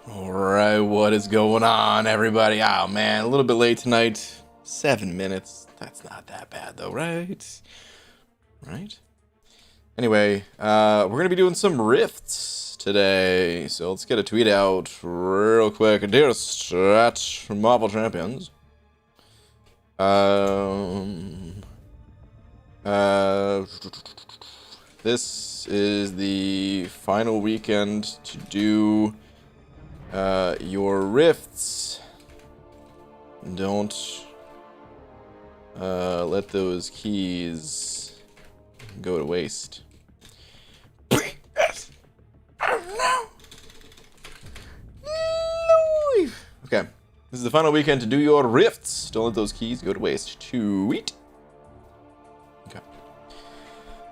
Alright, what is going on, everybody? Oh man, a little bit late tonight. 7 minutes. That's not that bad though, right? Right? Anyway, we're gonna be doing some rifts today. So let's get a tweet out real quick. Dearest Marvel Champions. This is the final weekend to do your rifts. Don't let those keys go to waste. Okay, this is the final weekend to do your rifts. Don't let those keys go to waste. Tweet. Okay.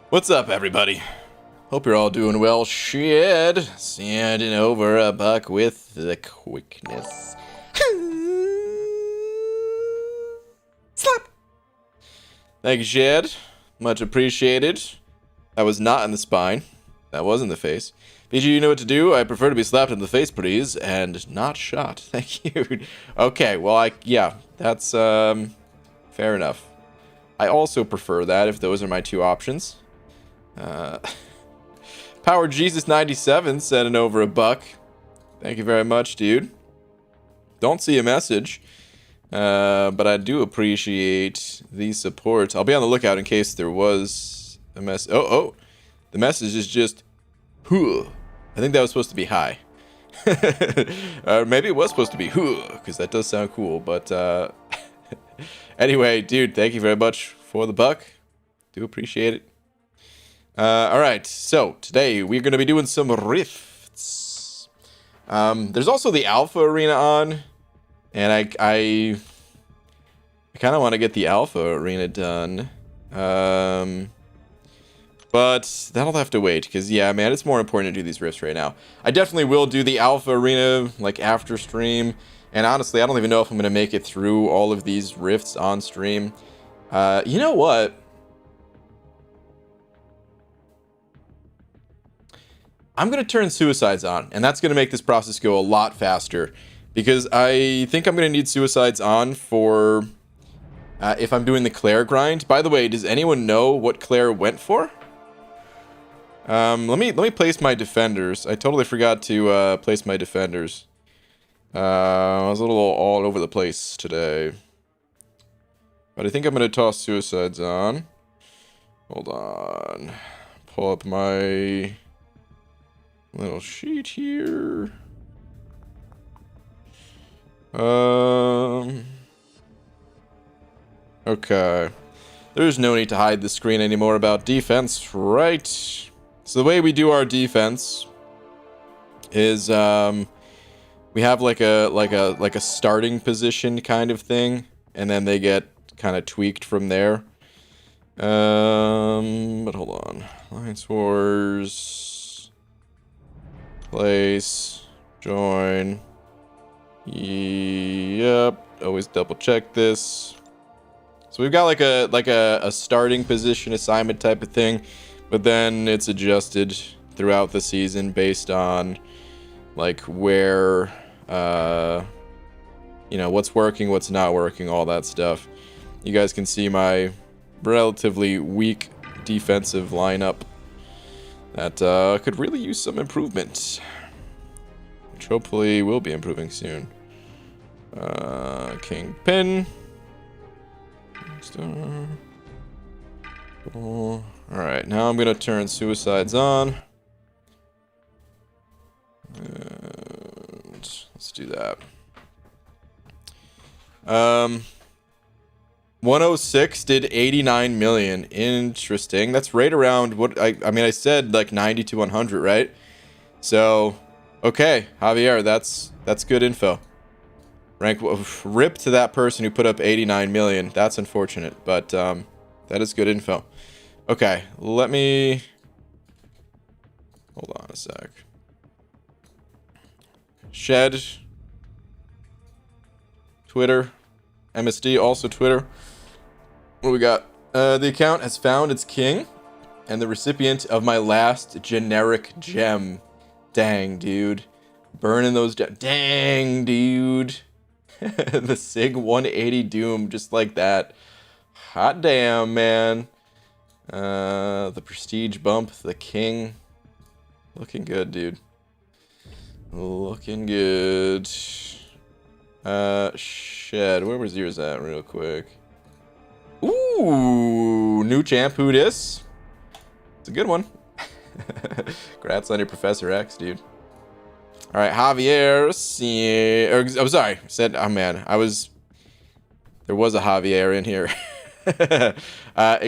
What's up, everybody? Hope you're all doing well. Shit, sending over a buck with the quickness. Slap. Thank you, Shed. Much appreciated. That was not in the spine. That was in the face. PG, you know what to do. I prefer to be slapped in the face, please, and not shot. Thank you. Okay, well, yeah, that's fair enough. I also prefer that if those are my two options. Power Jesus 97 sending over a buck. Thank you very much, dude. Don't see a message, but I do appreciate the support. I'll be on the lookout in case there was a mess. Oh, the message is just, huh. I think that was supposed to be hi. Maybe it was supposed to be huh, because that does sound cool. But anyway, dude, thank you very much for the buck. Do appreciate it. Alright, so today we're going to be doing some rifts. There's also the Alpha Arena on, and I kind of want to get the Alpha Arena done. But that'll have to wait, because yeah, man, it's more important to do these rifts right now. I definitely will do the Alpha Arena, like, after stream, and honestly, I don't even know if I'm going to make it through all of these rifts on stream. You know what? I'm going to turn suicides on, and that's going to make this process go a lot faster, because I think I'm going to need suicides on for if I'm doing the Claire grind. By the way, does anyone know what Claire went for? Let me place my defenders. I totally forgot to place my defenders. I was a little all over the place today, but I think I'm going to toss suicides on. Hold on. Pull up my little sheet here. Okay. There's no need to hide the screen anymore about defense, right? So the way we do our defense is we have like a starting position kind of thing, and then they get kind of tweaked from there. But hold on. Alliance Wars. Place, join. Yep, always double check this. So we've got like a starting position assignment type of thing, but then it's adjusted throughout the season based on like where you know, what's working, what's not working, all that stuff. You guys can see my relatively weak defensive lineup that could really use some improvement, which hopefully will be improving soon. Kingpin. Alright, now I'm going to turn suicides on. And let's do that. 106 did 89 million. Interesting. That's right around what I mean, I said like 90 to 100, right? So, okay, Javier, that's good info. Rank rip to that person who put up 89 million. That's unfortunate, but that is good info. Okay, let me hold on a sec. Shed, Twitter, MSD, also Twitter. What do we got? The account has found its king and the recipient of my last generic gem. Dang, dude. Burning those down. Dang, dude. The Sig 180 Doom, just like that. Hot damn, man. The Prestige bump, the King. Looking good, dude. Looking good. Shed. Where was yours at, real quick? Ooh, new champ. Who dis? It's a good one. Congrats on your Professor X, dude. All right, Javier. I'm sorry. I said, oh man, there was a Javier in here.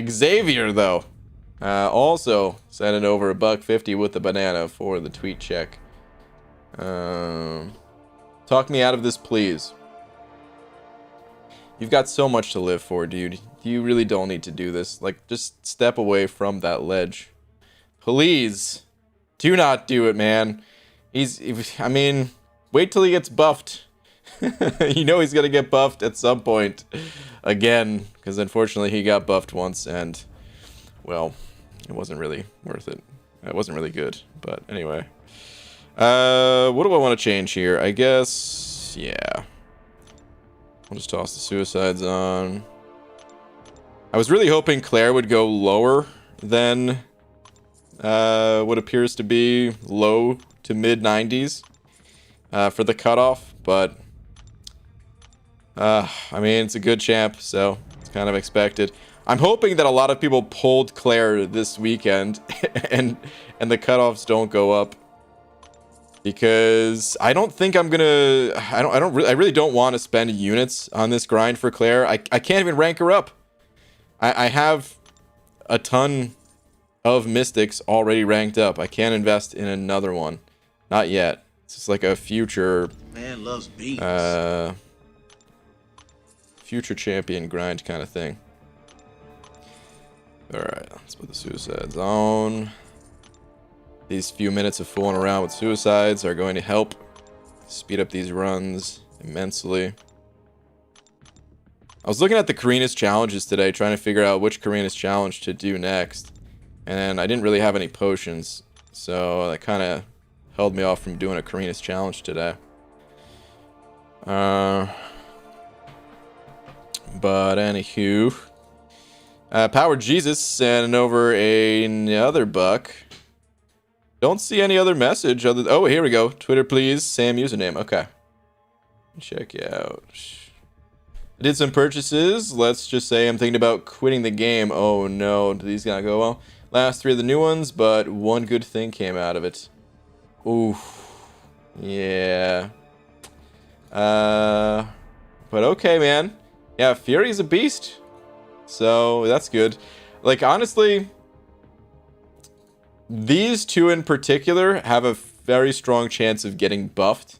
Xavier though, also sending over $1.50 with the banana for the tweet check. Talk me out of this, please. You've got so much to live for, dude. You really don't need to do this. Like, just step away from that ledge. Please. Do not do it, man. I mean, wait till he gets buffed. You know he's gonna get buffed at some point. Again. Because unfortunately he got buffed once and, well, it wasn't really worth it. It wasn't really good. But anyway. What do I want to change here? I guess, yeah. I'll just toss the suicides on. I was really hoping Claire would go lower than what appears to be low to mid 90s for the cutoff, but I mean, it's a good champ, so it's kind of expected. I'm hoping that a lot of people pulled Claire this weekend and the cutoffs don't go up. Because I don't think I'm gonna. I really don't want to spend units on this grind for Claire. I can't even rank her up. I have a ton of mystics already ranked up. I can't invest in another one, not yet. It's just like a future. Man loves beans. Future champion grind kind of thing. All right, let's put the suicides on. These few minutes of fooling around with suicides are going to help speed up these runs immensely. I was looking at the Karina's challenges today, trying to figure out which Karina's challenge to do next. And I didn't really have any potions, so that kind of held me off from doing a Karina's challenge today. But anywho. Power Jesus sending over another buck. Don't see any other message other than, oh, here we go. Twitter, please. Sam username. Okay. Check it out. I did some purchases. Let's just say I'm thinking about quitting the game. Oh, no. Do these not go well? Last 3 of the new ones, but one good thing came out of it. Ooh. Yeah. But okay, man. Yeah, Fury's a beast. So, that's good. Like, honestly, these two in particular have a very strong chance of getting buffed,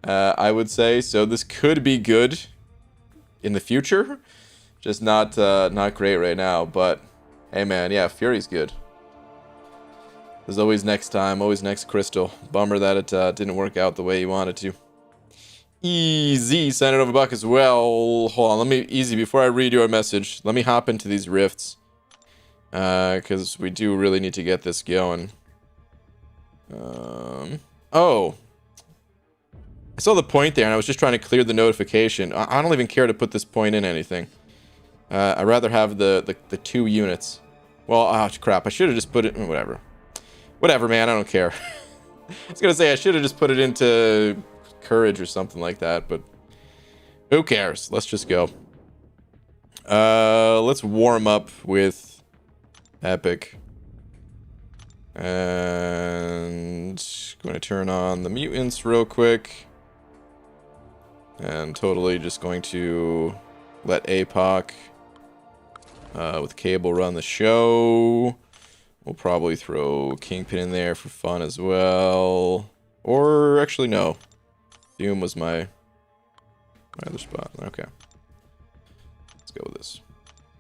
I would say. So this could be good in the future, just not great right now. But hey, man, yeah, Fury's good. There's always next time, always next crystal. Bummer that it didn't work out the way you wanted to. Easy, send it over buck as well. Hold on, easy, before I read your message, let me hop into these rifts. Because we do really need to get this going. Oh. I saw the point there, and I was just trying to clear the notification. I don't even care to put this point in anything. I'd rather have the 2 units. Well, oh, crap. I should have just put it... Whatever. Whatever, man. I don't care. I was going to say, I should have just put it into courage or something like that, but... Who cares? Let's just go. Let's warm up with... Epic. And going to turn on the mutants real quick. And totally just going to let APOC with Cable run the show. We'll probably throw Kingpin in there for fun as well. Or actually no. Doom was my other spot. Okay. Let's go with this.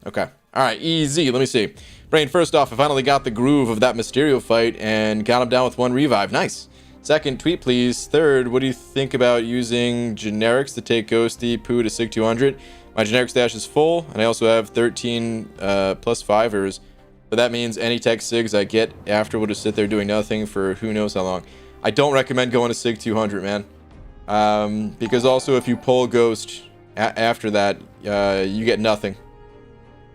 Okay. Alright, easy. Let me see. Brain, first off, I finally got the groove of that Mysterio fight and got him down with 1 revive. Nice. Second, tweet please. Third, what do you think about using generics to take Ghosty Poo to Sig 200? My generic stash is full, and I also have 13 plus 5ers. But that means any tech Sigs I get after will just sit there doing nothing for who knows how long. I don't recommend going to Sig 200, man. Because also if you pull Ghost after that, you get nothing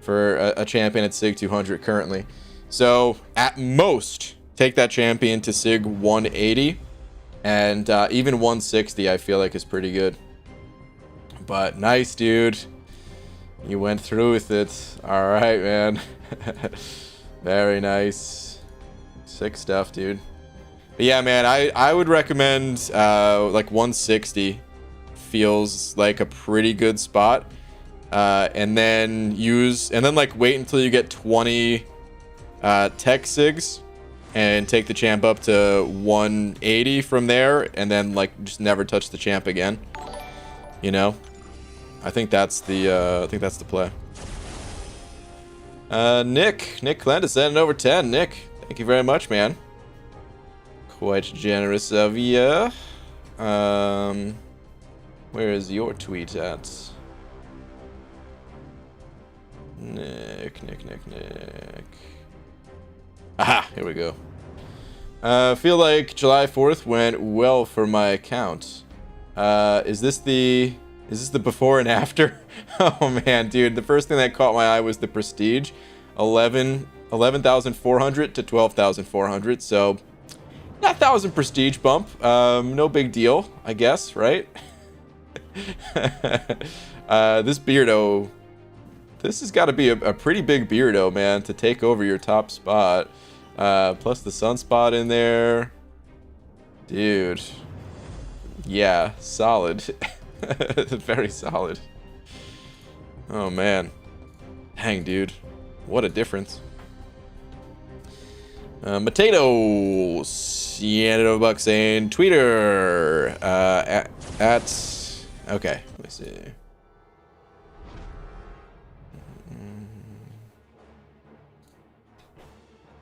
for a champion at Sig 200 currently. So at most, take that champion to Sig 180, and even 160 I feel like is pretty good. But nice, dude. You went through with it. All right, man. Very nice. Sick stuff, dude. But yeah, man, I would recommend like 160 feels like a pretty good spot. And then like wait until you get 20 tech sigs and take the champ up to 180 from there, and then like just never touch the champ again. You know? I think that's the play. Nick Clendis sending over 10. Nick, thank you very much, man. Quite generous of you. Where is your tweet at? Nick. Aha, here we go. Feel like July 4th went well for my account. Is this the before and after? Oh man, dude, the first thing that caught my eye was the prestige. 11,400 to 12,400. So, not 1,000 prestige bump. No big deal, I guess, right? This Beardo, this has got to be a pretty big Beardo, man, to take over your top spot. Plus the sunspot in there. Dude. Yeah, solid. Very solid. Oh, man. Dang, dude. What a difference. Matado. $100 saying Twitter. Okay, let me see.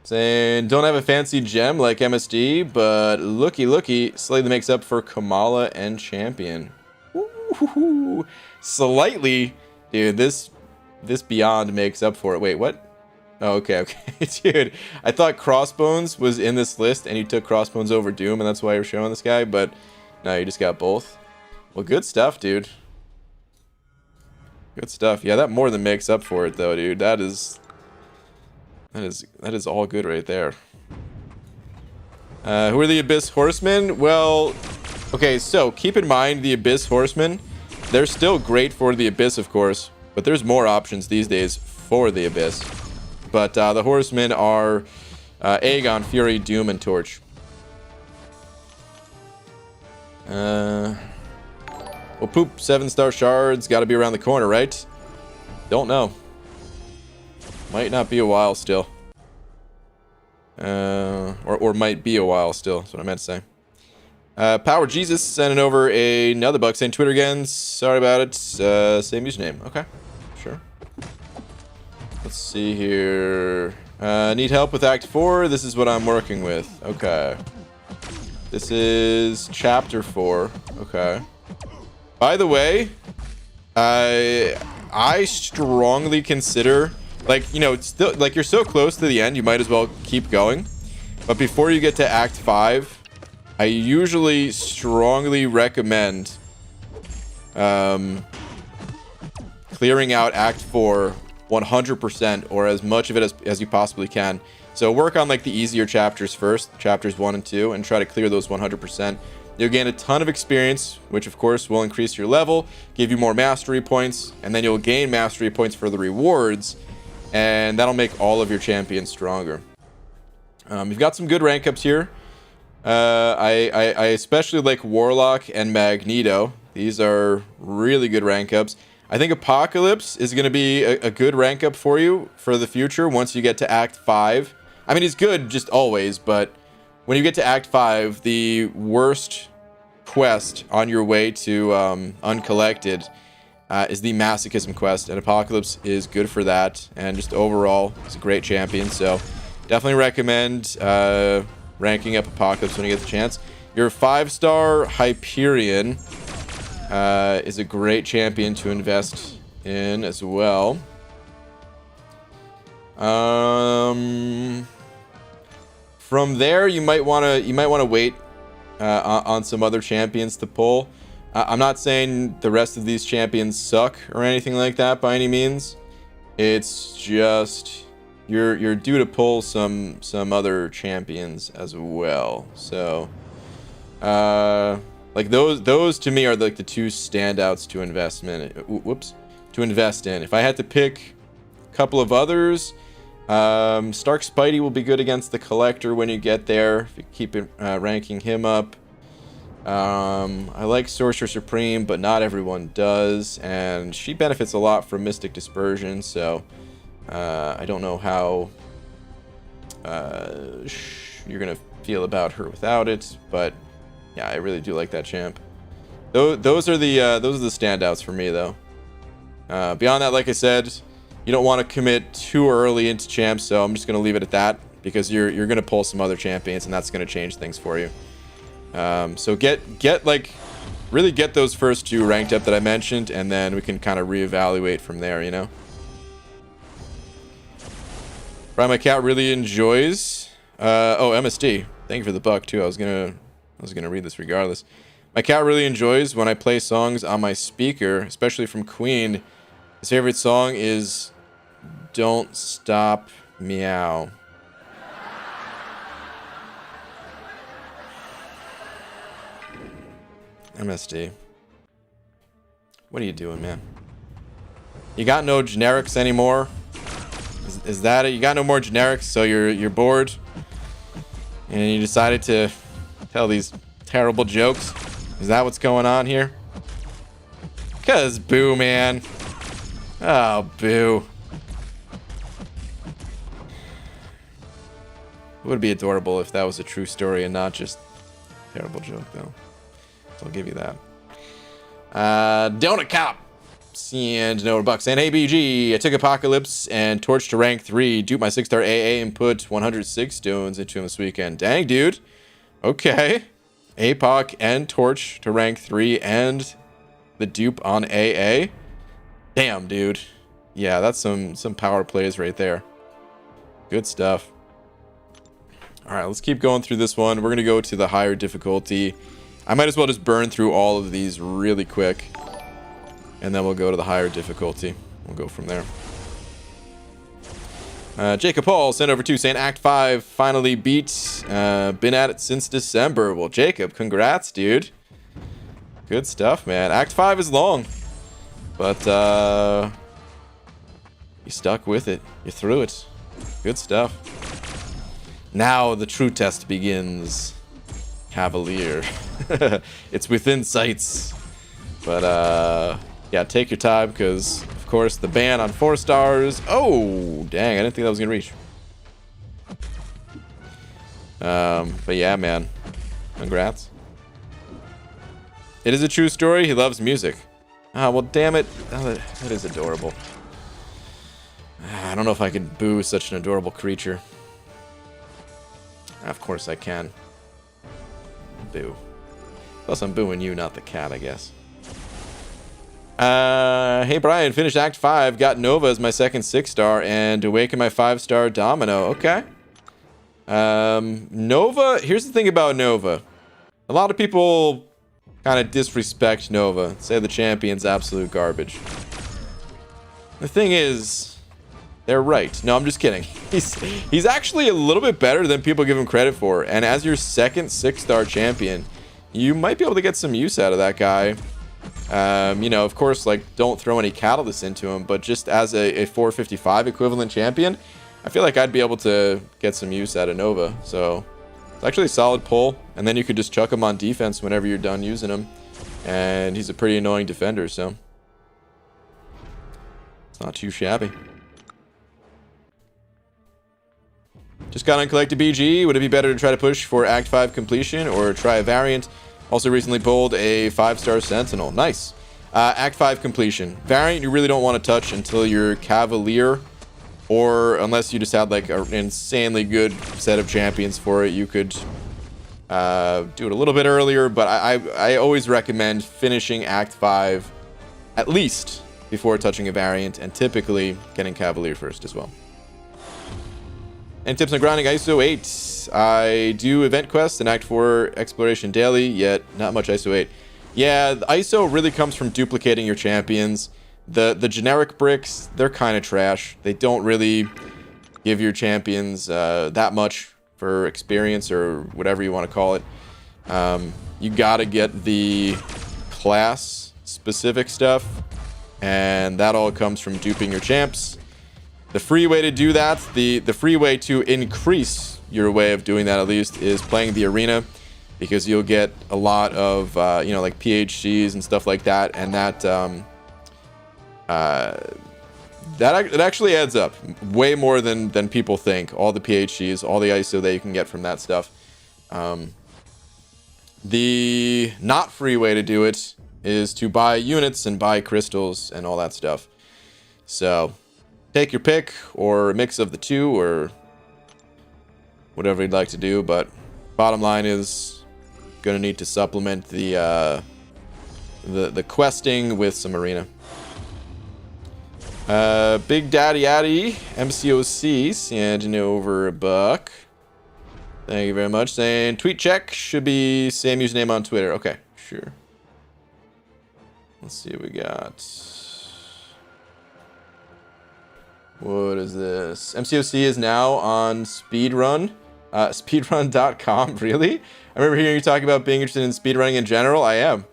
Saying, don't have a fancy gem like MSD, but looky, slightly makes up for Kamala and Champion. Ooh, slightly, dude. This Beyond makes up for it. Wait, what? Oh, okay, dude. I thought Crossbones was in this list, and you took Crossbones over Doom, and that's why you're showing this guy. But no, you just got both. Well, good stuff, dude. Good stuff. Yeah, that more than makes up for it, though, dude. That is all good right there. Who are the Abyss Horsemen? Well, okay, so keep in mind the Abyss Horsemen. They're still great for the Abyss, of course, but there's more options these days for the Abyss. But the Horsemen are Aegon, Fury, Doom, and Torch. Well, poop, 7-star shards. Got to be around the corner, right? Don't know. Might not be a while still. Or might be a while still. That's what I meant to say. Power Jesus sending over another buck saying Twitter again. Sorry about it. Same username. Okay. Sure. Let's see here. Need help with Act 4. This is what I'm working with. Okay. This is Chapter 4. Okay. By the way, I strongly consider, like, you know, it's still, like, you're so close to the end, you might as well keep going. But before you get to Act 5, I usually strongly recommend clearing out Act 4 100%, or as much of it as you possibly can. So work on, like, the easier chapters first, chapters 1 and 2, and try to clear those 100%. You'll gain a ton of experience, which of course will increase your level, give you more mastery points, and then you'll gain mastery points for the rewards, and that'll make all of your champions stronger. You've got some good rank ups here. I especially like Warlock and Magneto. These are really good rank ups. I think Apocalypse is going to be a good rank up for you for the future once you get to Act 5. I mean, he's good just always, but when you get to Act 5, the worst quest on your way to Uncollected is the Masochism quest, and Apocalypse is good for that, and just overall, he's a great champion, so definitely recommend ranking up Apocalypse when you get the chance. Your 5-star Hyperion is a great champion to invest in as well. From there, you might want to wait on some other champions to pull. I'm not saying the rest of these champions suck or anything like that by any means. It's just you're due to pull some other champions as well. So like those to me are like the two standouts to invest in. If I had to pick a couple of others, Stark Spidey will be good against the Collector when you get there, if you keep it, ranking him up. I like Sorcerer Supreme, but not everyone does, and she benefits a lot from Mystic Dispersion, so I don't know how you're gonna feel about her without it, but yeah, I really do like that champ. Those are the standouts for me, though. Beyond that, like I said, you don't want to commit too early into champs, so I'm just gonna leave it at that, because you're gonna pull some other champions, and that's gonna change things for you. So really get those first two ranked up that I mentioned, and then we can kind of reevaluate from there, you know. Brian, my cat really enjoys MSD. Thank you for the buck too. I was gonna read this regardless. My cat really enjoys when I play songs on my speaker, especially from Queen. His favorite song is Don't Stop Meow. MSD. What are you doing, man? You got no generics anymore? Is that it? You got no more generics, so you're bored? And you decided to tell these terrible jokes? Is that what's going on here? 'Cause boo, man. Oh, boo. It would be adorable if that was a true story and not just a terrible joke, though. So I'll give you that. Donut Cop and no bucks and ABG. I took Apocalypse and Torch to rank 3, dupe my 6-star AA, and put 106 stones into him this weekend. Dang, dude. Okay. APOC and Torch to rank 3 and the dupe on AA. Damn, dude. Yeah, that's some power plays right there. Good stuff. All right, let's keep going through this one. We're going to go to the higher difficulty. I might as well just burn through all of these really quick, and then we'll go to the higher difficulty. We'll go from there. Jacob Paul sent over 2 saying Act 5 finally beat. Been at it since December. Well, Jacob, congrats, dude. Good stuff, man. Act 5 is long, but you stuck with it. You threw it. Good stuff. Now the true test begins. Cavalier. It's within sights, but yeah, take your time, because of course the ban on 4 stars. Oh dang, I didn't think that was gonna reach. But yeah, man, congrats. It is a true story. He loves music. Ah, well, damn it. Oh, that is adorable. I don't know if I could boo such an adorable creature. Of course I can. Boo. Plus I'm booing you, not the cat, I guess. Hey Brian, finished Act 5, got Nova as my second 6-star, and Awaken my 5-star Domino. Okay. Nova, here's the thing about Nova. A lot of people kind of disrespect Nova, say the champion's absolute garbage. The thing is, they're right. No, I'm just kidding. He's actually a little bit better than people give him credit for. And as your second 6-star champion, you might be able to get some use out of that guy. You know, of course, like, don't throw any catalysts into him, but just as a 455 equivalent champion, I feel like I'd be able to get some use out of Nova. So it's actually a solid pull. And then you could just chuck him on defense whenever you're done using him. And he's a pretty annoying defender, so it's not too shabby. Just got uncollected BG. Would it be better to try to push for Act 5 completion or try a variant? Also recently pulled a 5-star Sentinel. Nice. Act 5 completion. Variant you really don't want to touch until you're Cavalier, or unless you just had like an insanely good set of champions for it. You could do it a little bit earlier, but I always recommend finishing Act 5 at least before touching a variant, and typically getting Cavalier first as well. And tips on grinding ISO 8. I do event quests and Act 4 exploration daily, yet not much ISO 8. Yeah, the ISO really comes from duplicating your champions. The generic bricks, they're kind of trash. They don't really give your champions that much for experience or whatever you want to call it. You gotta get the class specific stuff, and that all comes from duping your champs. The free way to do that, the free way to increase your way of doing that at least, is playing the arena, because you'll get a lot of you know, like PHCs and stuff like that, and that it actually adds up way more than people think. All the PHCs, all the ISO that you can get from that stuff. The not free way to do it is to buy units and buy crystals and all that stuff. So take your pick, or a mix of the two, or whatever you'd like to do, but bottom line is gonna need to supplement the questing with some arena. Big Daddy Addy MCOC sending over $1. Thank you very much. Saying tweet check should be same username on Twitter. Okay, sure. Let's see what we got. What is this? MCOC is now on Speedrun. Speedrun.com, really? I remember hearing you talk about being interested in speedrunning in general. I am.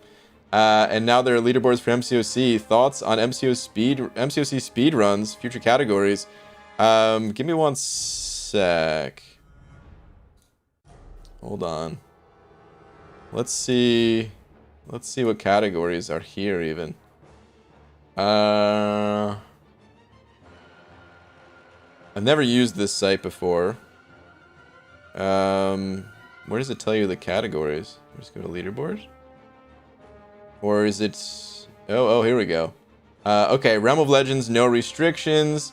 And now there are leaderboards for MCOC. Thoughts on MCOC speedruns, future categories? Give me one sec. Hold on. Let's see what categories are here even. I've never used this site before. Where does it tell you the categories? Just go to leaderboard? Or is it... Oh, here we go. Okay, Realm of Legends, no restrictions.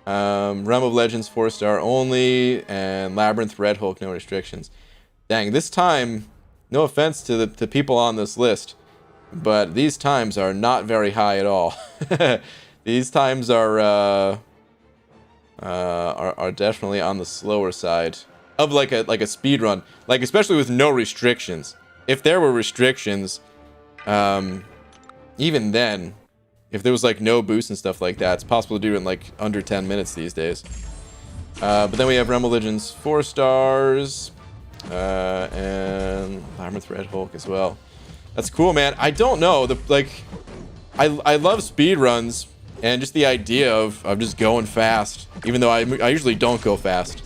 Realm of Legends, 4-star only. And Labyrinth, Red Hulk, no restrictions. Dang, this time, no offense to the people on this list, but these times are not very high at all. These times are definitely on the slower side of like a speed run, like especially with no restrictions. If there were restrictions, even then, if there was like no boost and stuff like that, it's possible to do it in like under 10 minutes these days. But then we have Realm of Legends 4 stars, and Labyrinth Red Hulk as well. That's cool, man. I don't know, I love speed runs. And just the idea of just going fast, even though I usually don't go fast.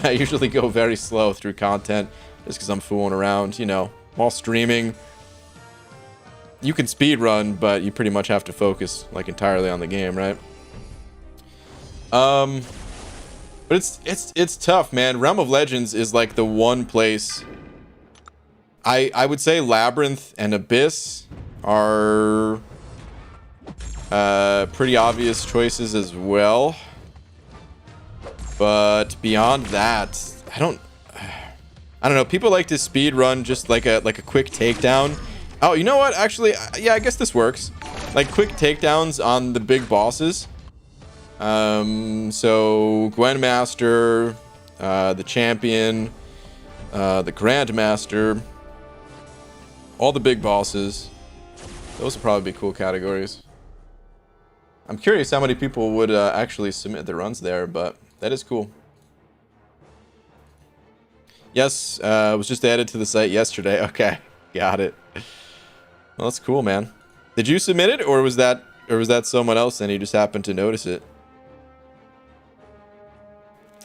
I usually go very slow through content, just because I'm fooling around, you know, while streaming. You can speed run, but you pretty much have to focus like entirely on the game, right? But it's tough, man. Realm of Legends is like the one place. I would say Labyrinth and Abyss are pretty obvious choices as well, but beyond that, I don't know. People like to speed run just like a quick takedown. Oh, you know what? Actually, yeah, I guess this works. Like quick takedowns on the big bosses. So Gwynmaster, the Champion, the Grandmaster, all the big bosses. Those would probably be cool categories. I'm curious how many people would actually submit their runs there, but that is cool. Yes, it was just added to the site yesterday. Okay, got it. Well, that's cool, man. Did you submit it, or was that someone else and you just happened to notice it?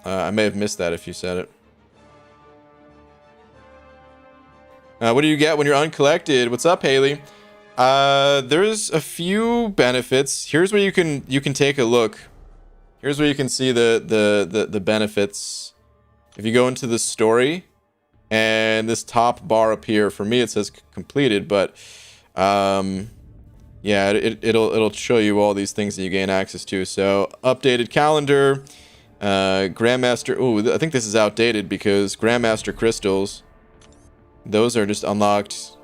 I may have missed that if you said it. What do you get when you're uncollected? What's up, Haley? There's a few benefits. Here's where you can take a look. Here's where you can see the benefits. If you go into the story, and this top bar up here, for me it says completed, but yeah, it'll show you all these things that you gain access to. So updated calendar, Grandmaster. Oh, I think this is outdated because Grandmaster crystals, those are just unlocked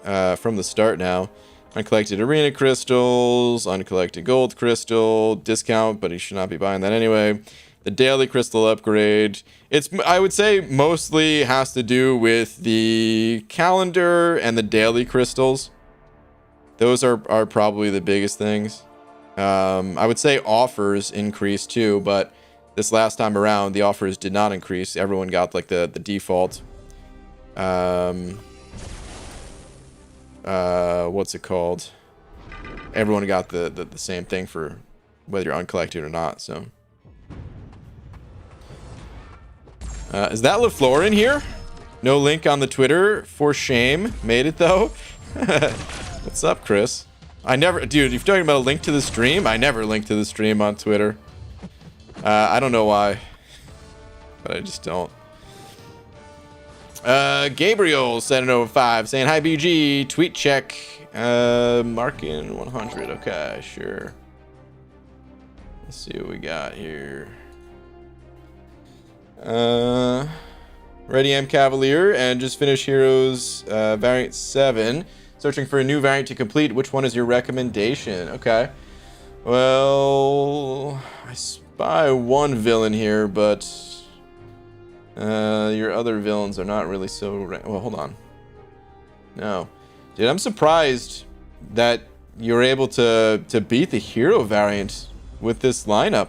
from the start now. Uncollected arena crystals, uncollected gold crystal, discount, but you should not be buying that anyway. the daily crystal upgrade. I would say mostly has to do with the calendar and the daily crystals. Those are probably the biggest things. I would say offers increased too, but this last time around, the offers did not increase. Everyone got like the default. What's it called? Everyone got the same thing for whether you're uncollected or not. So, is that LaFleur in here? No link on the Twitter for shame. Made it though. What's up, Chris? I never, dude. You're talking about a link to the stream. I never link to the stream on Twitter. I don't know why, but I just don't. Gabriel 705 saying hi BG, tweet check, marking 100. Okay, sure. Let's see what we got here. Ready M Cavalier and just finished Heroes variant 7. Searching for a new variant to complete. Which one is your recommendation? Okay. Well, I spy one villain here, but your other villains are not really so... Well, hold on. No. Dude, I'm surprised that you're able to beat the hero variant with this lineup.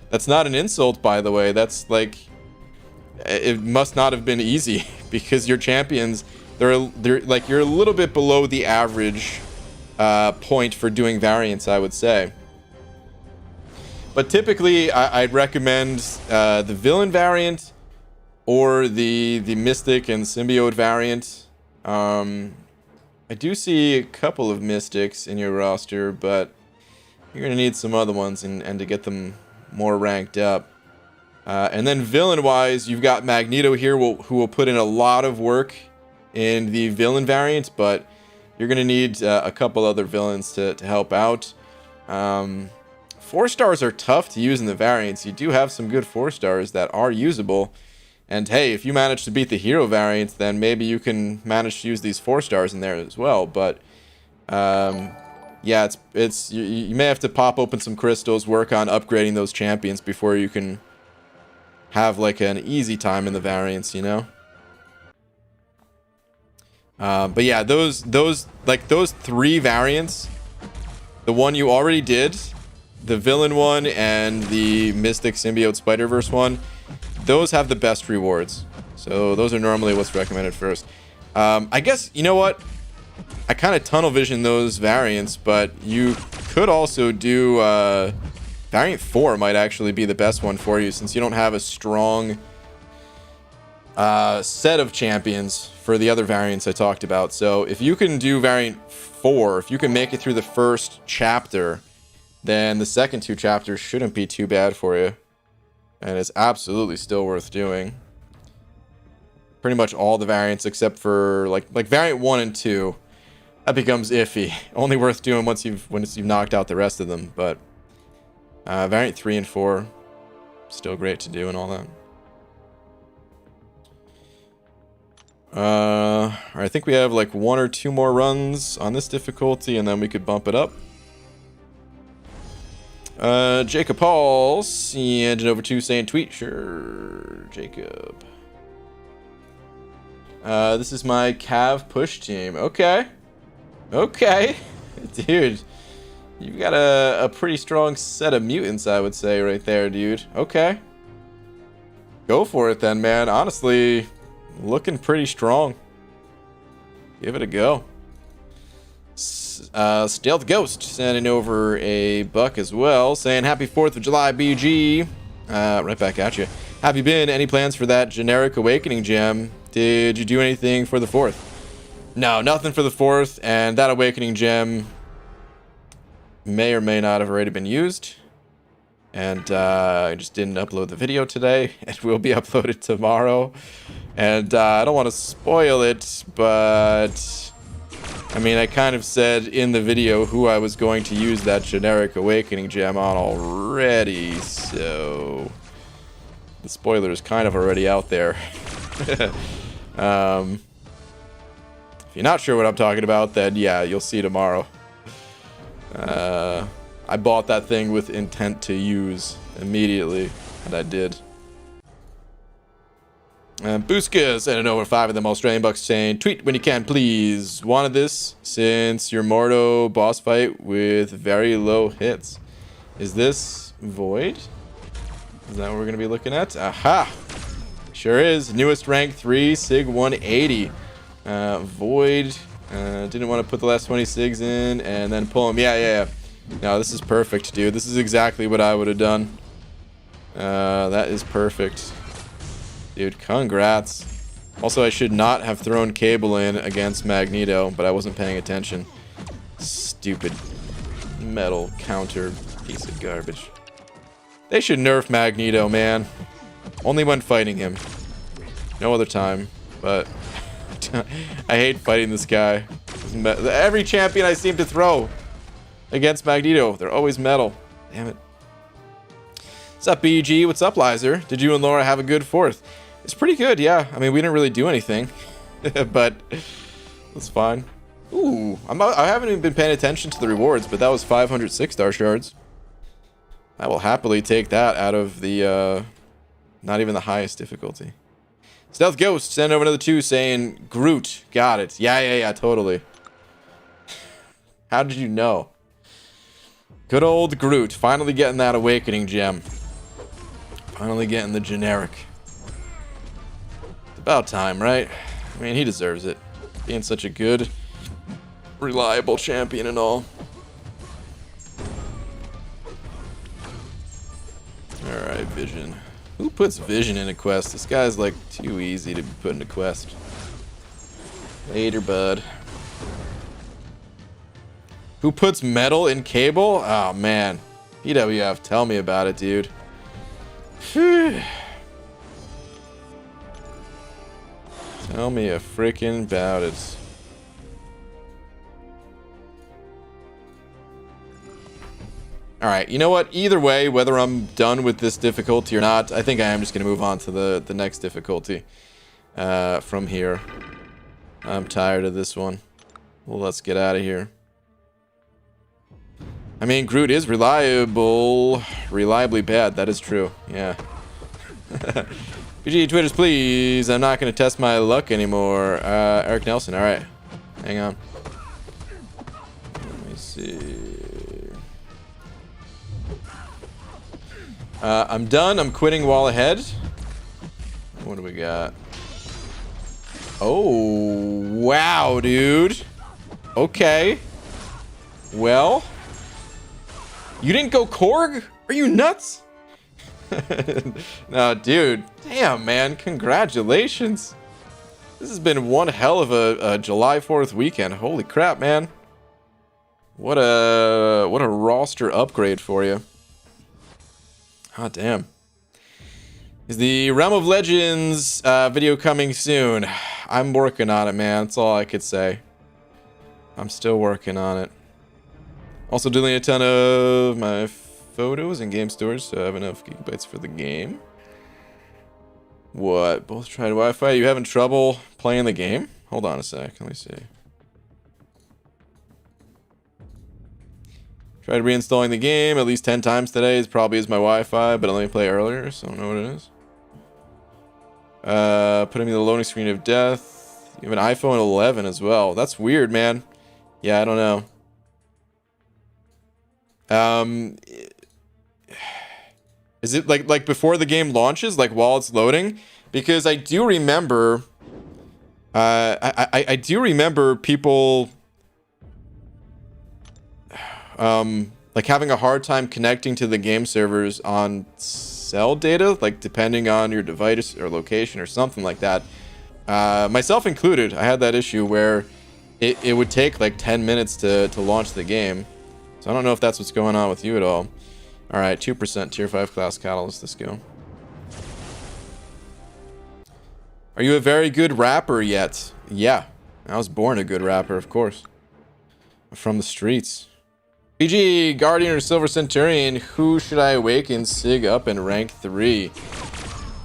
That's not an insult, by the way. That's like... It must not have been easy because your champions... They're like, you're a little bit below the average point for doing variants, I would say. But typically, I'd recommend the villain variant or the Mystic and Symbiote variant. I do see a couple of Mystics in your roster, but you're going to need some other ones and to get them more ranked up. And then villain-wise, you've got Magneto here who will put in a lot of work in the villain variant, but you're going to need a couple other villains to help out. 4 stars are tough to use in the variants. You do have some good 4 stars that are usable. And hey, if you manage to beat the hero variant, then maybe you can manage to use these 4 stars in there as well. But yeah, you may have to pop open some crystals, work on upgrading those champions before you can have like an easy time in the variants, you know? But yeah, those 3 variants, the one you already did, the villain one, and the Mystic Symbiote Spider-Verse one, those have the best rewards. So those are normally what's recommended first. I guess, you know what? I kind of tunnel vision those variants, but you could also do variant 4 might actually be the best one for you, since you don't have a strong set of champions for the other variants I talked about. So if you can do variant 4, if you can make it through the first chapter, then the second 2 chapters shouldn't be too bad for you, and it's absolutely still worth doing. Pretty much all the variants except for like variant 1 and 2, that becomes iffy. Only worth doing once you've knocked out the rest of them. But variant 3 and 4, still great to do and all that. I think we have like 1 or 2 more runs on this difficulty, and then we could bump it up. Jacob Paul, Engine over 2 saying tweet. Sure, Jacob. This is my Cav push team. Okay. Okay. Dude, you've got a pretty strong set of mutants, I would say, right there, dude. Okay. Go for it then, man. Honestly, looking pretty strong. Give it a go. Stealth Ghost sending over a buck as well, saying happy 4th of July, BG. Right back at you. Have you been? Any plans for that generic awakening gem? Did you do anything for the 4th? No, nothing for the 4th, and that awakening gem may or may not have already been used. And I just didn't upload the video today. It will be uploaded tomorrow. And I don't want to spoil it, but I mean, I kind of said in the video who I was going to use that generic awakening gem on already, so the spoiler is kind of already out there. If you're not sure what I'm talking about, then yeah, you'll see tomorrow. I bought that thing with intent to use immediately. And I did. Busca sent an over 5 of them Australian bucks saying, tweet when you can, please. Wanted this since your Mordo boss fight with very low hits. Is this Void? Is that what we're going to be looking at? Aha! Sure is. Newest rank 3, Sig 180. Void. Didn't want to put the last 20 Sigs in and then pull him. Yeah. No, this is perfect, dude. This is exactly what I would have done. That is perfect. Dude, congrats. Also, I should not have thrown Cable in against Magneto, but I wasn't paying attention. Stupid metal counter piece of garbage. They should nerf Magneto, man. Only when fighting him. No other time. But I hate fighting this guy. Every champion I seem to throw against Magneto, they're always metal. Damn it. What's up, BG? What's up, Lizer? Did you and Laura have a good 4th? It's pretty good, yeah. I mean, we didn't really do anything, but it's fine. Ooh, I haven't even been paying attention to the rewards, but that was 500 6-star shards. I will happily take that out of the, not even the highest difficulty. Stealth Ghost sent over another 2 saying, Groot, got it. Yeah, totally. How did you know? Good old Groot, finally getting that awakening gem. Finally getting the generic. It's about time, right? I mean, he deserves it. Being such a good, reliable champion and all. Alright, Vision. Who puts Vision in a quest? This guy's like too easy to be put in a quest. Later, bud. Who puts metal in Cable? Oh, man. PWF, tell me about it, dude. Tell me a freaking about it. Alright, you know what? Either way, whether I'm done with this difficulty or not, I think I am just going to move on to the next difficulty from here. I'm tired of this one. Well, let's get out of here. I mean, Groot is reliably bad. That is true. Yeah. PG Twitters, please. I'm not going to test my luck anymore. Eric Nelson. All right. Hang on. Let me see. I'm done. I'm quitting wall ahead. What do we got? Oh, wow, dude. Okay. Well. You didn't go Korg? Are you nuts? No, dude. Damn, man. Congratulations. This has been one hell of a July 4th weekend. Holy crap, man. What a roster upgrade for you. Oh, damn. Is the Realm of Legends video coming soon? I'm working on it, man. That's all I could say. I'm still working on it. Also deleting a ton of my photos in game storage, so I have enough gigabytes for the game. What? Both tried Wi-Fi? You having trouble playing the game? Hold on a sec. Let me see. Tried reinstalling the game at least 10 times today. It probably is my Wi-Fi, but I let me play earlier, so I don't know what it is. Putting me in the loading screen of death. You have an iPhone 11 as well. That's weird, man. Yeah, I don't know. Is it like before the game launches, like while it's loading? Because I do remember, I do remember people, like having a hard time connecting to the game servers on cell data, like depending on your device or location or something like that. Myself included, I had that issue where it would take like 10 minutes to launch the game. So I don't know if that's what's going on with you at all. Alright, 2% tier 5 class catalyst, let's go. Are you a very good rapper yet? Yeah, I was born a good rapper, of course. I'm from the streets. PG, Guardian or Silver Centurion, who should I awaken Sig up in rank 3?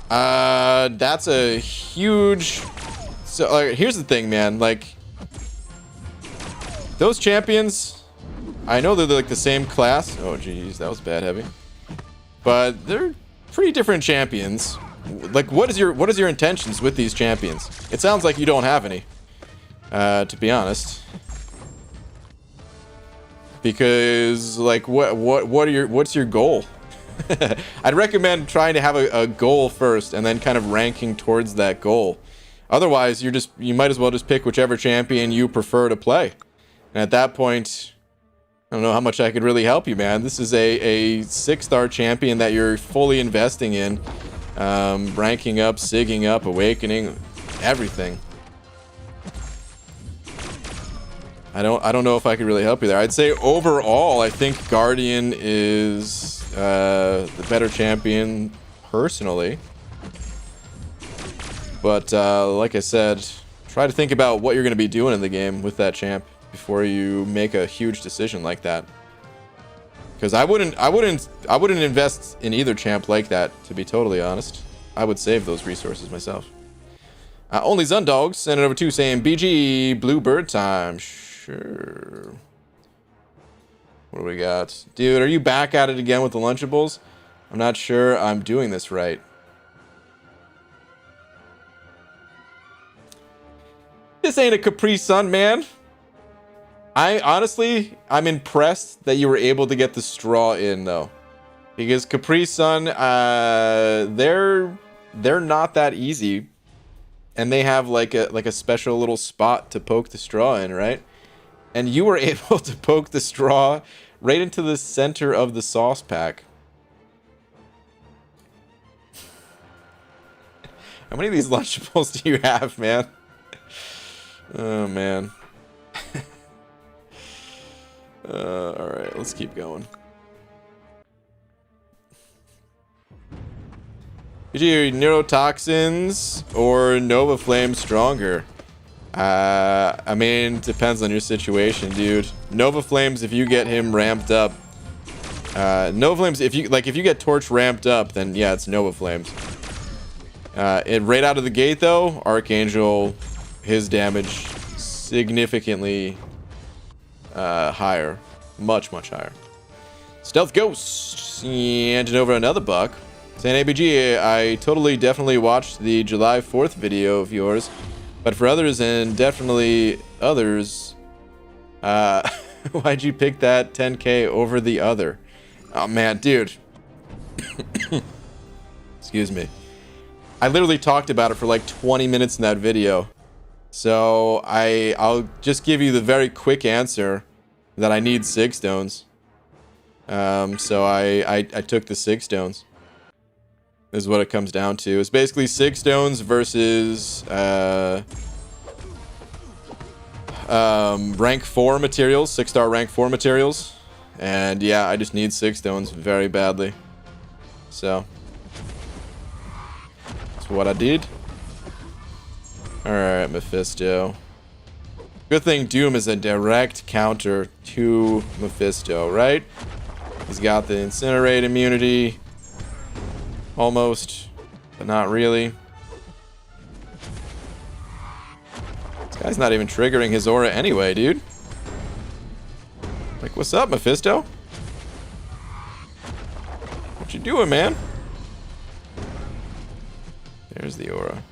That's a huge... So, here's the thing, man, like... Those champions... I know they're like the same class. Oh, geez, that was bad heavy. But they're pretty different champions. Like, what is your intentions with these champions? It sounds like you don't have any, to be honest. Because, like, what's your goal? I'd recommend trying to have a goal first and then kind of ranking towards that goal. Otherwise, you might as well just pick whichever champion you prefer to play. And at that point, I don't know how much I could really help you, man. This is a 6-star champion that you're fully investing in. Ranking up, sigging up, awakening, everything. I don't know if I could really help you there. I'd say overall, I think Guardian is the better champion personally. But like I said, try to think about what you're going to be doing in the game with that champ before you make a huge decision like that. Because I wouldn't invest in either champ like that, to be totally honest. I would save those resources myself. Only Zundog sent it over to saying BG Bluebird time. Sure. What do we got? Dude, are you back at it again with the Lunchables? I'm not sure I'm doing this right. This ain't a Capri Sun, man. I'm impressed that you were able to get the straw in, though. Because Capri Sun, they're not that easy. And they have like a special little spot to poke the straw in, right? And you were able to poke the straw right into the center of the sauce pack. How many of these Lunchables do you have, man? Oh, man. Alright, let's keep going. Is your neurotoxins or Nova Flame stronger? I mean, depends on your situation, dude. Nova Flames, if you get him ramped up. Nova Flames, if you get Torch ramped up, then yeah, it's Nova Flames. Right out of the gate, though, Archangel, his damage significantly higher. Much higher. Stealth Ghost handing over another buck. Saying, ABG, I definitely watched the July 4th video of yours, but for others and definitely others, why'd you pick that 10k over the other? Oh man, dude. Excuse me. I literally talked about it for like 20 minutes in that video. So I'll just give you the very quick answer that I need 6 stones. So I took the 6 stones. Is what it comes down to. It's basically 6 stones versus rank 4 materials, 6-star rank 4 materials. And yeah, I just need 6 stones very badly. So that's what I did. Alright, Mephisto. Good thing Doom is a direct counter to Mephisto, right? He's got the Incinerate immunity. Almost, but not really. This guy's not even triggering his aura anyway, dude. Like, what's up, Mephisto? What you doing, man? There's the aura.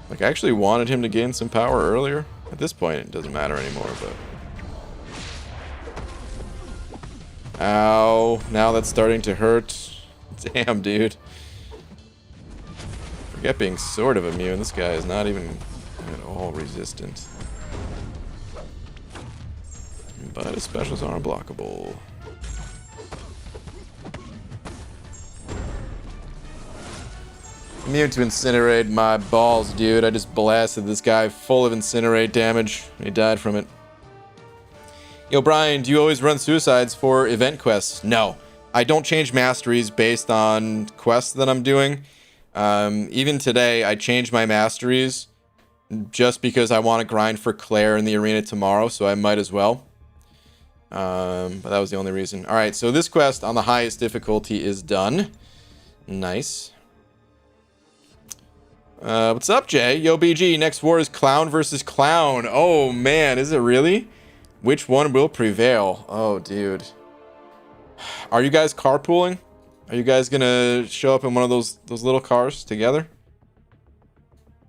Like, I actually wanted him to gain some power earlier. At this point, it doesn't matter anymore, but... Ow. Now that's starting to hurt. Damn, dude. Forget being sort of immune. This guy is not even at all resistant. But his specials are unblockable. Immune to Incinerate, my balls, dude. I just blasted this guy full of Incinerate damage. He died from it. Yo, Brian, do you always run suicides for event quests? No. I don't change masteries based on quests that I'm doing. Even today, I changed my masteries just because I want to grind for Claire in the arena tomorrow, so I might as well. But that was the only reason. Alright, so this quest on the highest difficulty is done. Nice. What's up, Jay? Yo, BG, next war is Clown versus Clown. Oh, man, is it really? Which one will prevail? Oh, dude. Are you guys carpooling? Are you guys gonna show up in one of those little cars together?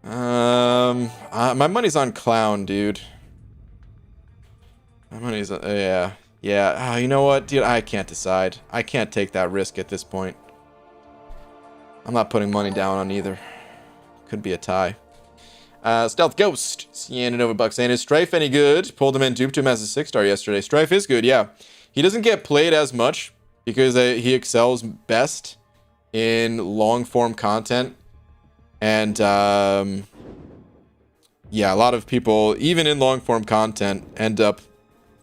My money's on Clown, dude. My money's on, yeah. Yeah, you know what, dude? I can't decide. I can't take that risk at this point. I'm not putting money down on either. Could be a tie. Stealth Ghost. Cianova Buck saying, is Strife any good? Pulled him in, duped him as a 6-star yesterday. Strife is good, yeah. He doesn't get played as much because he excels best in long-form content. And, yeah, a lot of people, even in long-form content, end up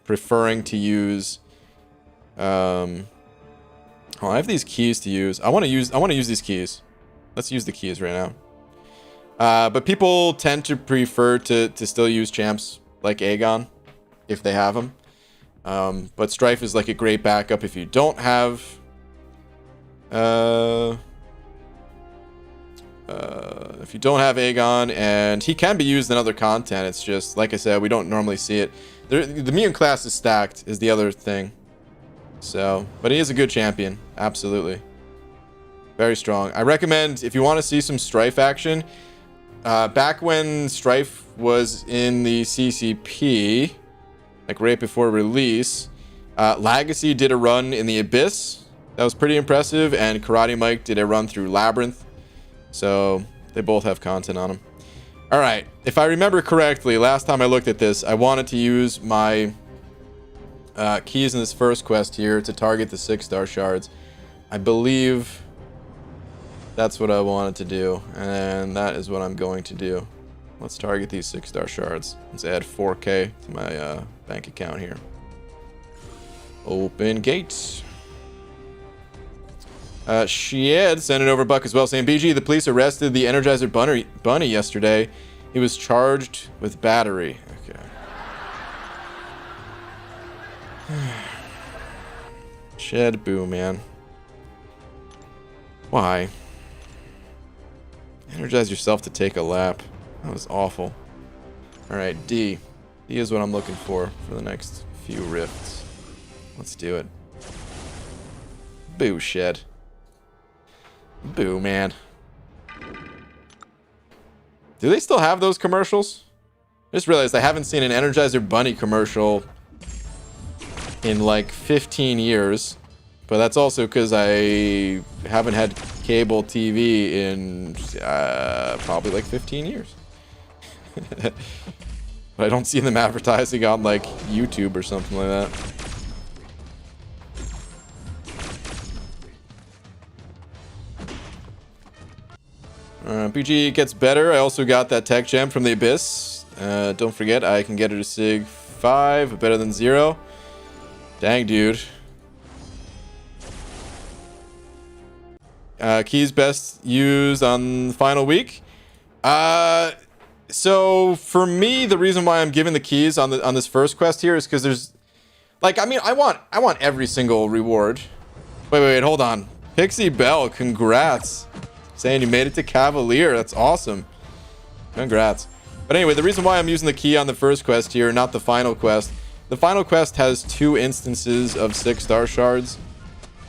preferring to use... Oh, I have these keys to use. I want to use these keys. Let's use the keys right now. But people tend to prefer to still use champs like Aegon if they have them. But Strife is like a great backup if you don't have Aegon, and he can be used in other content. It's just, like I said, we don't normally see it. The mutant class is stacked is the other thing. So, but he is a good champion. Absolutely. Very strong. I recommend, if you want to see some Strife action, back when Strife was in the CCP, like right before release, Legacy did a run in the Abyss. That was pretty impressive, and Karate Mike did a run through Labyrinth. So, they both have content on them. Alright, if I remember correctly, last time I looked at this, I wanted to use my keys in this first quest here to target the 6-star shards. I believe that's what I wanted to do, and that is what I'm going to do. Let's target these 6-star shards. Let's add 4K to my bank account here. Open gates. Shied sent it over Buck as well, saying, BG, the police arrested the Energizer Bunny yesterday. He was charged with battery. Okay. Shed, boo, man. Why? Energize yourself to take a lap. That was awful. Alright, D. D is what I'm looking for the next few rifts. Let's do it. Boo, Shed. Boo, man. Do they still have those commercials? I just realized I haven't seen an Energizer Bunny commercial in like 15 years. But that's also because I haven't had cable TV in probably like 15 years. But I don't see them advertising on like YouTube or something like that. PG gets better. I also got that tech gem from the Abyss. Don't forget, I can get her to Sig 5, better than 0. Dang, dude. Keys best used on the final week. So for me, the reason why I'm giving the keys on this first quest here is because there's, like, I mean, I want every single reward. Wait, hold on. Pixie Bell, congrats. Saying you made it to Cavalier. That's awesome. Congrats. But anyway, the reason why I'm using the key on the first quest here, not the final quest. The final quest has 2 instances of 6-star shards.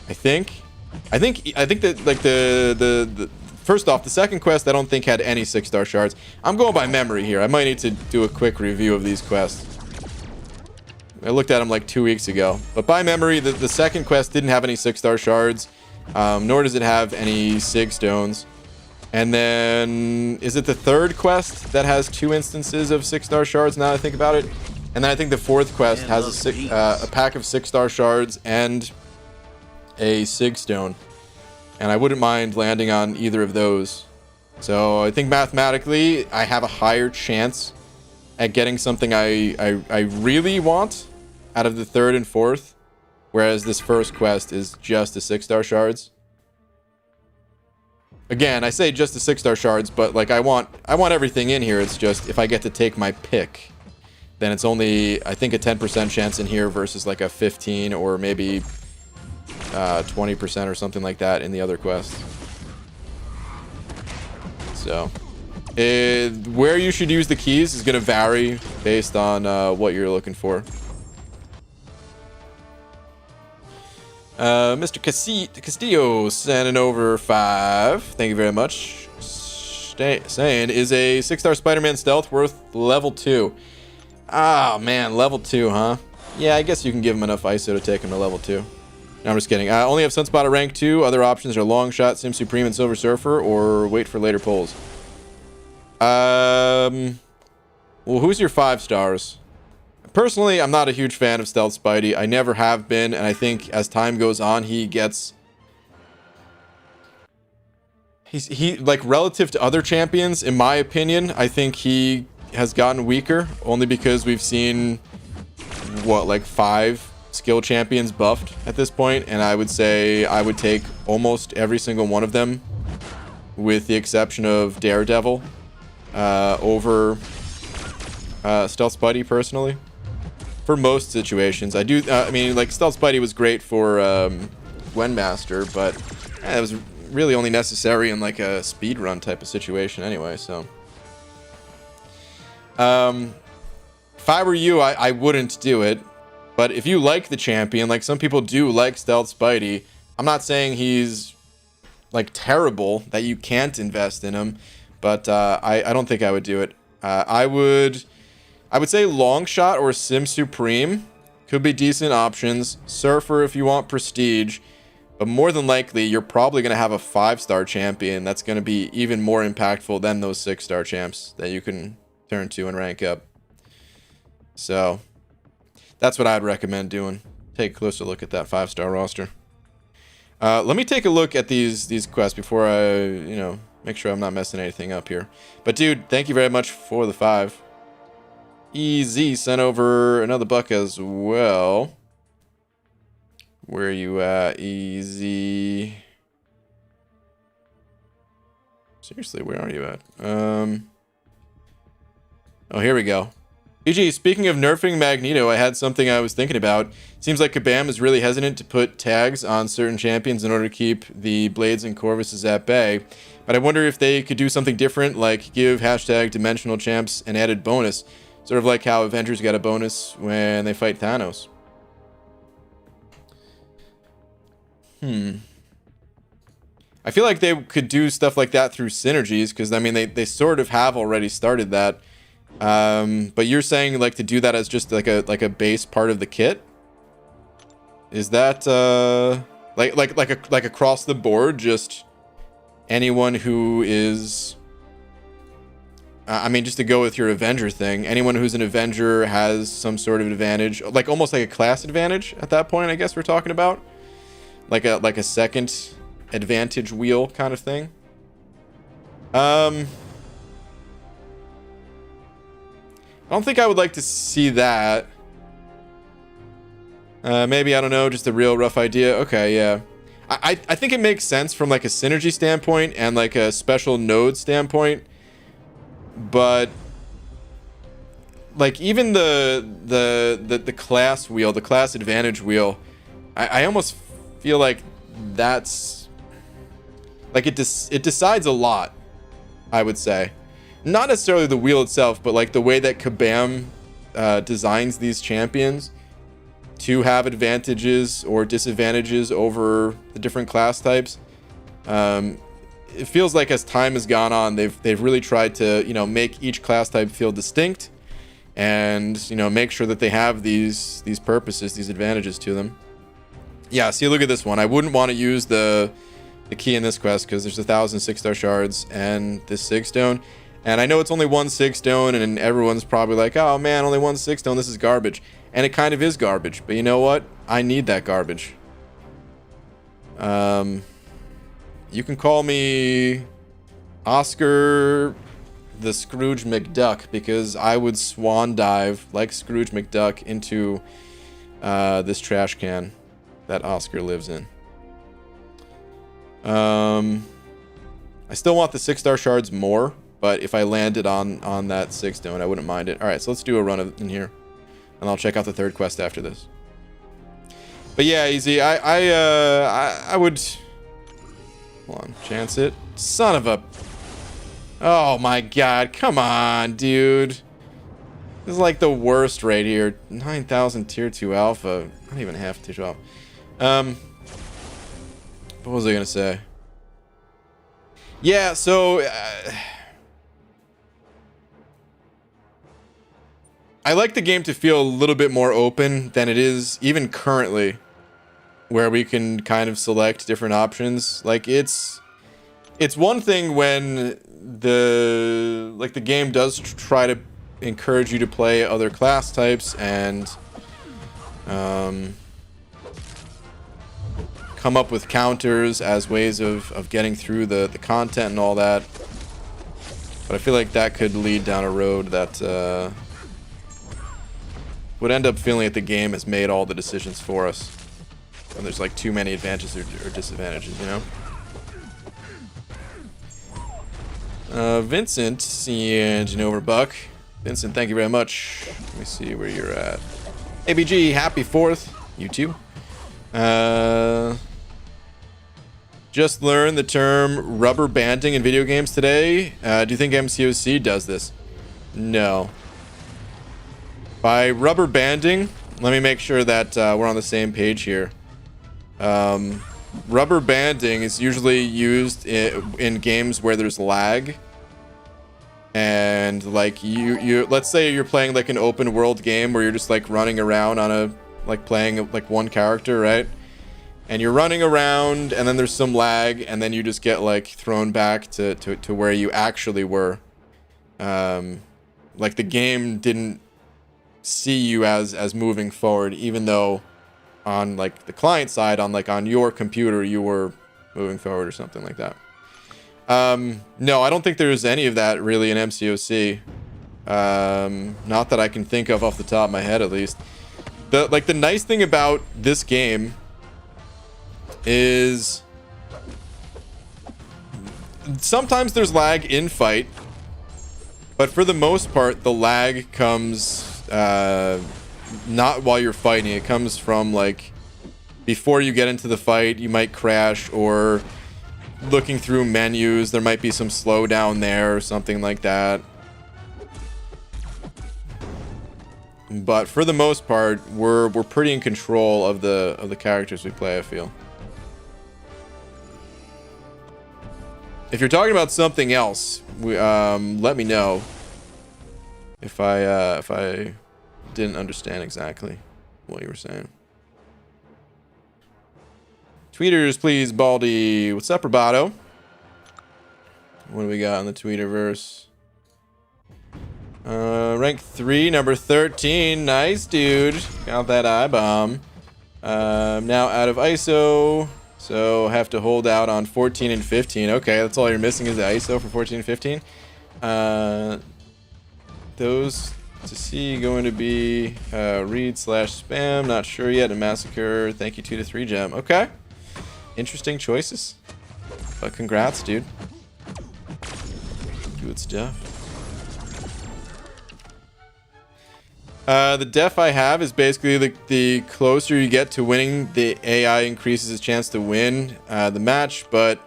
I think that, like, the first off, the second quest I don't think had any 6-star shards. I'm going by memory here. I might need to do a quick review of these quests. I looked at them like 2 weeks ago. But by memory, the second quest didn't have any 6-star shards. Nor does it have any Sig Stones. And then, is it the third quest that has 2 instances of 6-star shards, now that I think about it? And then I think the fourth quest has a pack of 6-star shards and a Sig Stone. And I wouldn't mind landing on either of those. So I think mathematically, I have a higher chance at getting something I really want out of the third and fourth. Whereas this first quest is just the 6-star shards. Again, I say just the 6-star shards, but like I want everything in here. It's just if I get to take my pick, then it's only, I think, a 10% chance in here versus like a 15 or maybe 20% or something like that in the other quest. So where you should use the keys is going to vary based on what you're looking for. Mr. Castillo sending over 5. Thank you very much. Saying, is a 6-star Spider-Man stealth worth level 2? Oh, man, level 2, huh? Yeah, I guess you can give him enough ISO to take him to level 2. No, I'm just kidding. I only have Sunspot at rank 2. Other options are Long Shot, Sim Supreme, and Silver Surfer, or wait for later polls. Well, who's your 5 stars? Personally, I'm not a huge fan of Stealth Spidey. I never have been, and I think as time goes on, he gets... He like, relative to other champions, in my opinion, I think he has gotten weaker, only because we've seen, what, like 5 skill champions buffed at this point, and I would say I would take almost every single one of them, with the exception of Daredevil, over Stealth Spidey, personally. For most situations. I do, I mean, like, Stealth Spidey was great for Gwen Master, but it was really only necessary in, like, a speedrun type of situation anyway, so. If I were you, I wouldn't do it. But if you like the champion, like some people do like Stealth Spidey, I'm not saying he's, like, terrible, that you can't invest in him, but I don't think I would do it. I would say Long Shot or Sim Supreme could be decent options. Surfer if you want prestige. But more than likely, you're probably going to have a 5-star champion that's going to be even more impactful than those 6-star champs that you can turn to and rank up. So, that's what I'd recommend doing. Take a closer look at that 5-star roster. Let me take a look at these quests before I, you know, make sure I'm not messing anything up here. But dude, thank you very much for the 5. Easy sent over another buck as well. Where are you at, Easy? Seriously, where are you at? Oh, here we go. BG, speaking of nerfing Magneto, I had something I was thinking about. Seems like Kabam is really hesitant to put tags on certain champions in order to keep the Blades and Corvuses at bay. But I wonder if they could do something different, like give hashtag Dimensional Champs an added bonus. Sort of like how Avengers got a bonus when they fight Thanos. I feel like they could do stuff like that through synergies, because, I mean, they sort of have already started that. But you're saying, like, to do that as just like a base part of the kit? Is that like across the board, just anyone who is I mean, just to go with your Avenger thing, anyone who's an Avenger has some sort of advantage, like almost like a class advantage at that point, I guess we're talking about. Like a second advantage wheel kind of thing. I don't think I would like to see that. Maybe, I don't know, just a real rough idea. Okay, yeah. I think it makes sense from like a synergy standpoint and like a special node standpoint. But like even the class wheel, the class advantage wheel, I almost feel like that's like it decides a lot, I would say. Not necessarily the wheel itself, but like the way that Kabam designs these champions to have advantages or disadvantages over the different class types. It feels like as time has gone on, they've really tried to, you know, make each class type feel distinct, and, you know, make sure that they have these purposes, these advantages to them. Yeah, see, look at this one. I wouldn't want to use the key in this quest because there's 1,000 6-star shards and this Sig Stone. And I know it's only one Sig Stone, and everyone's probably like, oh man, only one Sig Stone, this is garbage. And it kind of is garbage, but you know what? I need that garbage. You can call me Oscar the Scrooge McDuck, because I would swan dive like Scrooge McDuck into this trash can that Oscar lives in. I still want the 6-star shards more, but if I landed on that 6 stone, I wouldn't mind it. All right, so let's do a run in here, and I'll check out the third quest after this. But yeah, easy. I would. Hold on, chance it. Son of a. Oh my god, come on, dude. This is like the worst right here. 9,000 tier 2 alpha. Not even half tier 2 alpha. What was I gonna say? Yeah, so I like the game to feel a little bit more open than it is even currently, where we can kind of select different options. Like it's one thing when the game does try to encourage you to play other class types and come up with counters as ways of getting through the content and all that. But I feel like that could lead down a road that would end up feeling like the game has made all the decisions for us. And there's like too many advantages or disadvantages, you know? Vincent and Overbuck. Vincent, thank you very much. Let me see where you're at. ABG, happy 4th. You too. Just learned the term rubber banding in video games today. Do you think MCOC does this? No. By rubber banding, let me make sure that we're on the same page here. Rubber banding is usually used in games where there's lag. And like you let's say you're playing like an open world game where you're just like running around on a like playing like one character, right? And you're running around and then there's some lag and then you just get like thrown back to where you actually were. Like the game didn't see you as moving forward, even though on like the client side on your computer you were moving forward or something like that. No, I don't think there's any of that really in MCOC. Not that I can think of off the top of my head, at least. The nice thing about this game is sometimes there's lag in fight, but for the most part, the lag comes not while you're fighting. It comes from like before you get into the fight, you might crash, or looking through menus, there might be some slowdown there or something like that. But for the most part, we're pretty in control of the characters we play, I feel. If you're talking about something else, let me know if I didn't understand exactly what you were saying. Tweeters, please, Baldy. What's up, Roboto? What do we got in the Tweeterverse? Rank 3, number 13. Nice, dude. Got that eye bomb. Now out of ISO, so have to hold out on 14 and 15. Okay, that's all you're missing is the ISO for 14 and 15. Those to see going to be read/spam. Not sure yet. A massacre. Thank you, 2 to 3 gem. Okay. Interesting choices, but congrats, dude. Good stuff. The def I have is basically the closer you get to winning, the AI increases its chance to win the match, but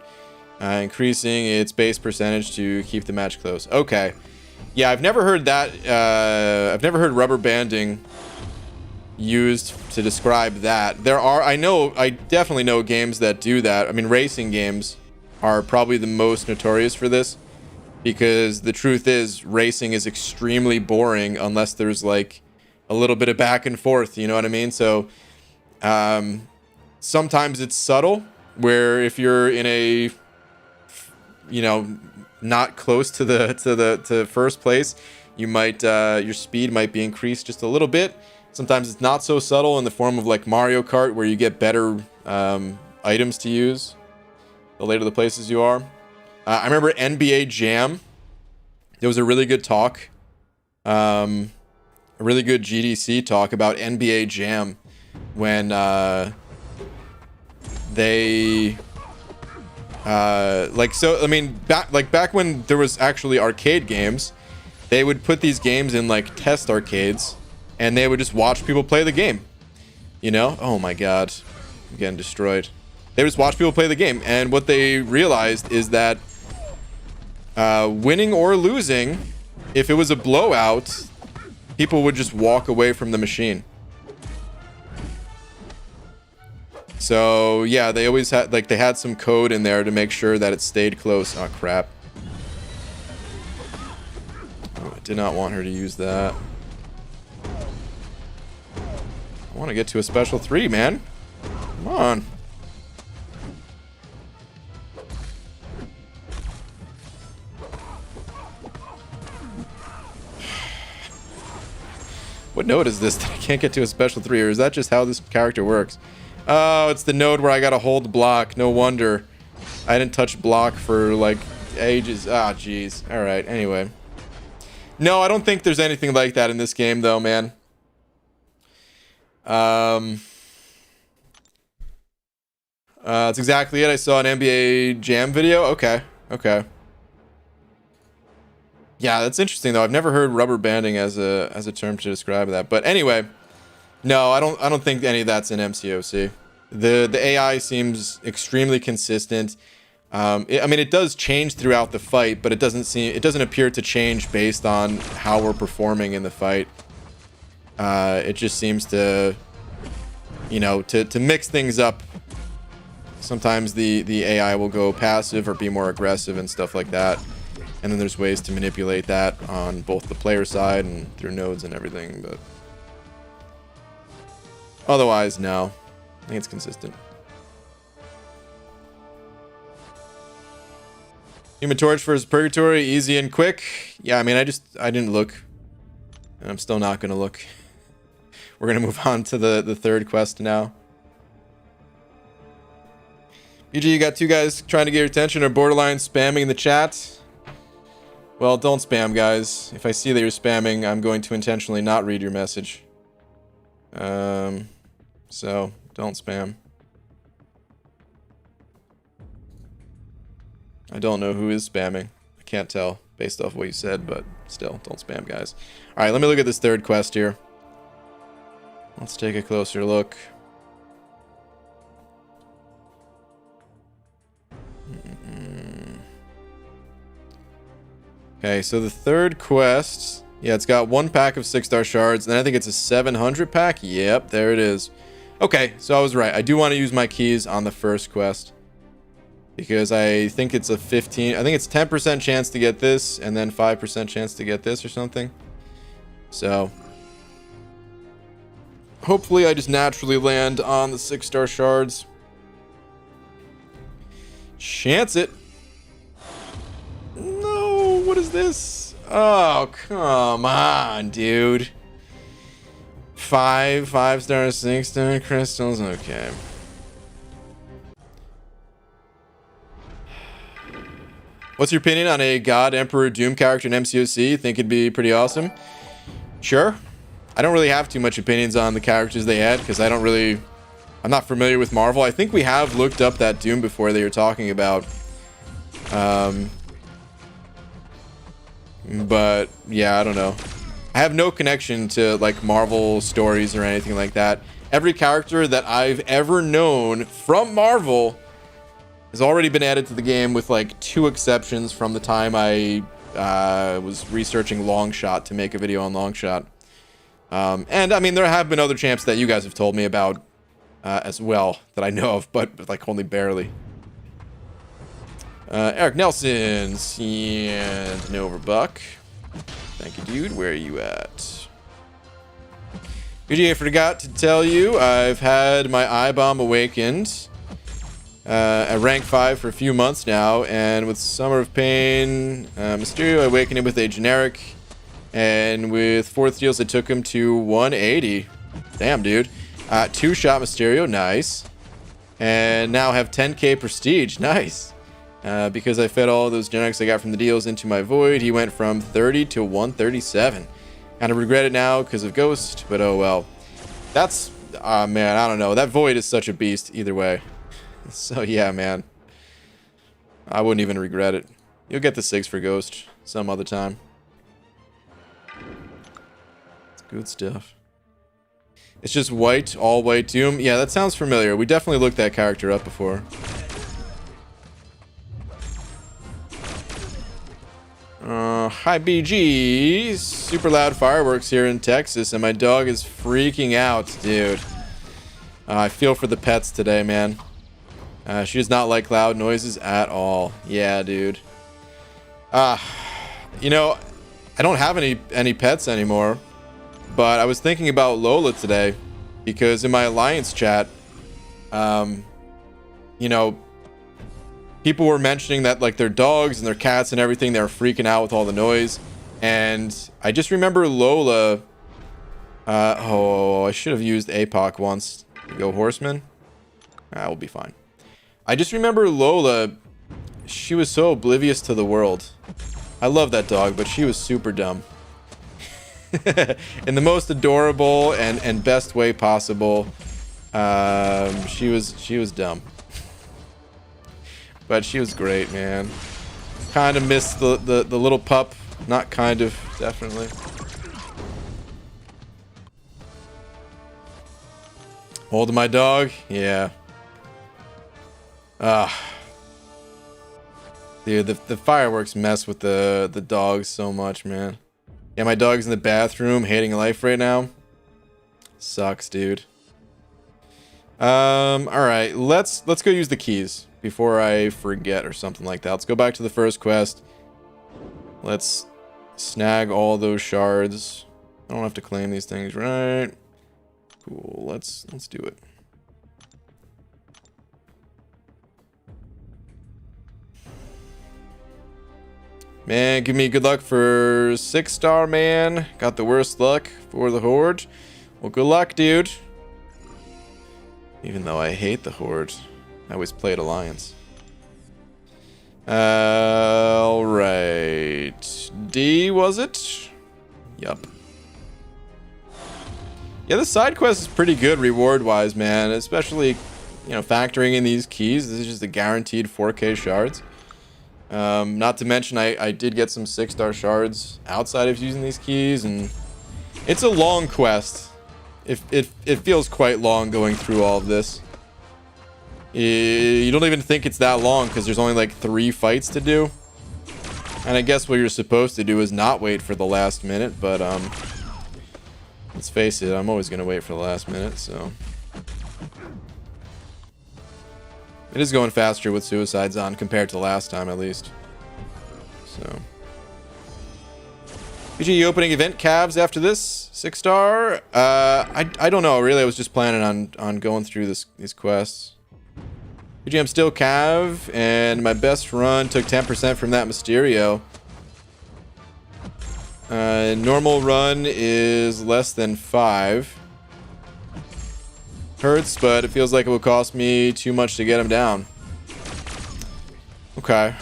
increasing its base percentage to keep the match close. Okay. Yeah, I've never heard that. I've never heard rubber banding used to describe that. I definitely know games that do that. I mean, racing games are probably the most notorious for this, because the truth is racing is extremely boring unless there's like a little bit of back and forth, you know what I mean? So sometimes it's subtle, where if you're in a, you know, not close to first place, you might your speed might be increased just a little bit. Sometimes it's not so subtle in the form of like Mario Kart, where you get better items to use the later the places you are. I remember NBA Jam. There was a really good talk, a really good GDC talk about NBA Jam when they back when there was actually arcade games, they would put these games in like test arcades, and they would just watch people play the game. You know? Oh my god. I'm getting destroyed. They would just watch people play the game, and what they realized is that winning or losing, if it was a blowout, people would just walk away from the machine. So yeah, they always had, like, they had some code in there to make sure that it stayed close. Oh crap. Oh, I did not want her to use that. I want to get to a special 3, man. Come on. What node is this that I can't get to a special 3, or is that just how this character works? Oh, it's the node where I gotta hold block. No wonder. I didn't touch block for, like, ages. Ah, jeez. Alright, anyway. No, I don't think there's anything like that in this game, though, man. That's exactly it. I saw an NBA Jam video. Okay, okay. Yeah, that's interesting though. I've never heard rubber banding as a term to describe that. But anyway, no, I don't think any of that's in MCOC. The AI seems extremely consistent. I mean, it does change throughout the fight, but it doesn't appear to change based on how we're performing in the fight. It just seems to, you know, to mix things up. Sometimes the AI will go passive or be more aggressive and stuff like that. And then there's ways to manipulate that on both the player side and through nodes and everything, but otherwise, no. I think it's consistent. Human Torch versus Purgatory, easy and quick. Yeah, I mean, I didn't look. And I'm still not going to look. We're going to move on to the third quest now. BG, you got 2 guys trying to get your attention or borderline spamming the chat. Well, don't spam, guys. If I see that you're spamming, I'm going to intentionally not read your message. So, don't spam. I don't know who is spamming. I can't tell based off what you said, but still, don't spam, guys. Alright, let me look at this third quest here. Let's take a closer look. Okay, so the third quest, yeah, it's got 1 pack of 6-star shards, and I think it's a 700 pack. Yep, there it is. Okay, so I was right. I do want to use my keys on the first quest because I think it's a 10% chance to get this, and then 5% chance to get this or something. So hopefully I just naturally land on the 6-star shards. Chance it. No, what is this? Oh, come on, dude. 5-star, 6-star crystals. Okay. What's your opinion on a God Emperor Doom character in MCOC? Think it'd be pretty awesome? Sure. I don't really have too much opinions on the characters they had because I'm not familiar with Marvel. I think we have looked up that Doom before that you're talking about. But yeah, I don't know. I have no connection to like Marvel stories or anything like that. Every character that I've ever known from Marvel has already been added to the game with like 2 exceptions from the time I was researching Longshot to make a video on Longshot. And I mean, there have been other champs that you guys have told me about as well that I know of, but like only barely. Eric Nelson, and Noverbuck. Thank you, dude. Where are you at? BG, I forgot to tell you, I've had my I-Bomb awakened at rank 5 for a few months now, and with Summer of Pain, Mysterio, I awakened him with a generic, and with 4th Steels, I took him to 180. Damn, dude. 2-shot Mysterio, nice. And now have 10k prestige, nice. Because I fed all those generics I got from the deals into my Void, he went from 30 to 137. Kind of regret it now because of Ghost, but oh well. That's, man, I don't know. That Void is such a beast either way. So yeah, man. I wouldn't even regret it. You'll get the 6 for Ghost some other time. It's good stuff. It's just white, all white Doom. Yeah, that sounds familiar. We definitely looked that character up before. Hi BG, super loud fireworks here in Texas and my dog is freaking out, dude. I feel for the pets today, man. She does not like loud noises at all. Yeah, dude. You know, I don't have any pets anymore, but I was thinking about Lola today because in my Alliance chat, you know, people were mentioning that like their dogs and their cats and everything, they were freaking out with all the noise. And I just remember Lola. Oh, I should have used APOC once to go Horseman. We'll be fine. I just remember Lola. She was so oblivious to the world. I love that dog, but she was super dumb. In the most adorable and best way possible. She was dumb. But she was great, man. Kind of missed the little pup. Not kind of, definitely. Holding my dog? Yeah. Dude, the fireworks mess with the dogs so much, man. Yeah, my dog's in the bathroom hating life right now. Sucks, dude. Alright, let's go use the keys before I forget or something like that. Let's go back to the first quest. Let's snag all those shards. I don't have to claim these things, right? Cool, let's do it. Man, give me good luck for 6-star, man. Got the worst luck for the Horde. Well, good luck, dude. Even though I hate the Horde. I always played Alliance. Alright. D, was it? Yup. Yeah, the side quest is pretty good reward-wise, man. Especially, you know, factoring in these keys. This is just a guaranteed 4K shards. Not to mention, I did get some 6-star shards outside of using these keys, and it's a long quest. It feels quite long going through all of this. You don't even think it's that long because there's only like 3 fights to do. And I guess what you're supposed to do is not wait for the last minute, but let's face it, I'm always gonna wait for the last minute, so it is going faster with suicides on compared to last time, at least. So PG opening event calves after this 6-star. I don't know, really. I was just planning on going through these quests. PG, I'm still cav, and my best run took 10% from that Mysterio. Normal run is less than 5. Hurts, but it feels like it would cost me too much to get him down. Okay.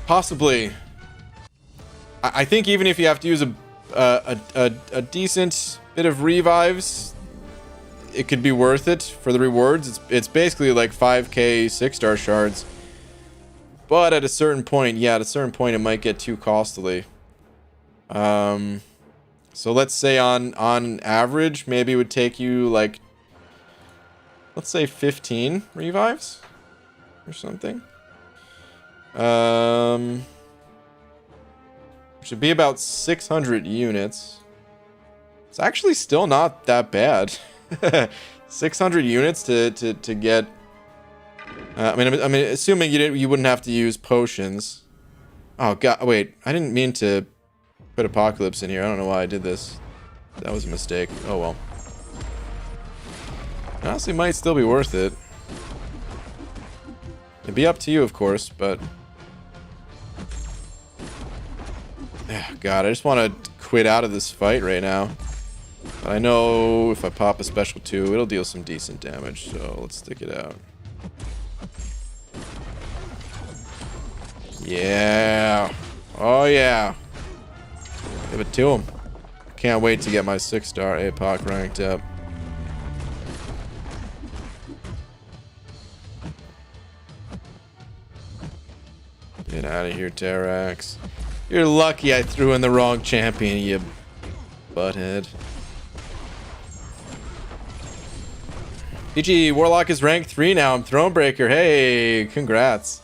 Possibly. I think even if you have to use a decent bit of revives, it could be worth it for the rewards. It's basically like 5k 6-star shards. But at a certain point, yeah, at a certain point it might get too costly. So let's say on average, maybe it would take you like, let's say 15 revives or something. Should be about 600 units. It's actually still not that bad. 600 units to get. I mean, assuming you wouldn't have to use potions. Oh god, wait, I didn't mean to put Apocalypse in here. I don't know why I did this. That was a mistake. Oh well. Honestly, might still be worth it. It'd be up to you, of course, but god, I just want to quit out of this fight right now. But I know if I pop a special 2, it'll deal some decent damage, so let's stick it out. Yeah. Oh yeah. Give it to him. Can't wait to get my 6-star APOC ranked up. Get out of here, Terax. You're lucky I threw in the wrong champion, you butthead. PG, Warlock is rank 3 now. I'm Thronebreaker. Hey, congrats.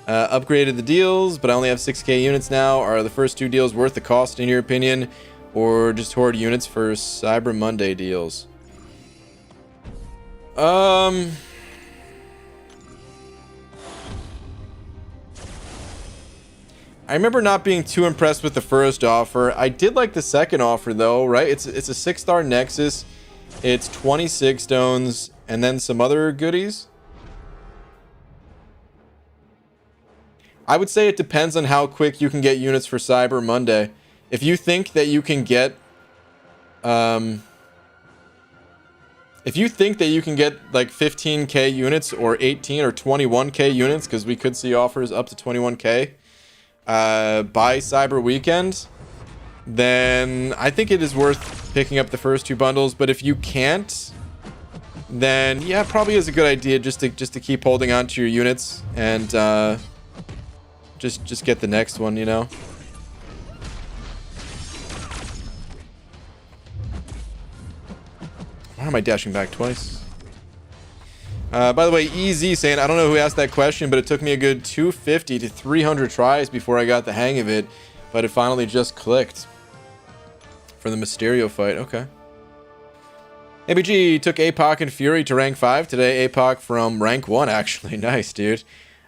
Upgraded the deals, but I only have 6k units now. Are the first 2 deals worth the cost in your opinion? or just hoard units for Cyber Monday deals? I remember not being too impressed with the first offer. I did like the second offer though, right? It's a 6-star Nexus. It's 26 stones and then some other goodies. I would say it depends on how quick you can get units for Cyber Monday. If you think that you can get like 15k units or 18 or 21k units, because we could see offers up to 21k by Cyber Weekend, then I think it is worth picking up the first 2 bundles. But if you can't, then yeah, probably is a good idea just to keep holding on to your units and just get the next one, you know. Why am I dashing back twice? By the way, EZ saying, I don't know who asked that question, but it took me a good 250 to 300 tries before I got the hang of it, but it finally just clicked for the Mysterio fight. Okay. ABG took APOC and Fury to rank 5 today. APOC from rank 1, actually. Nice, dude.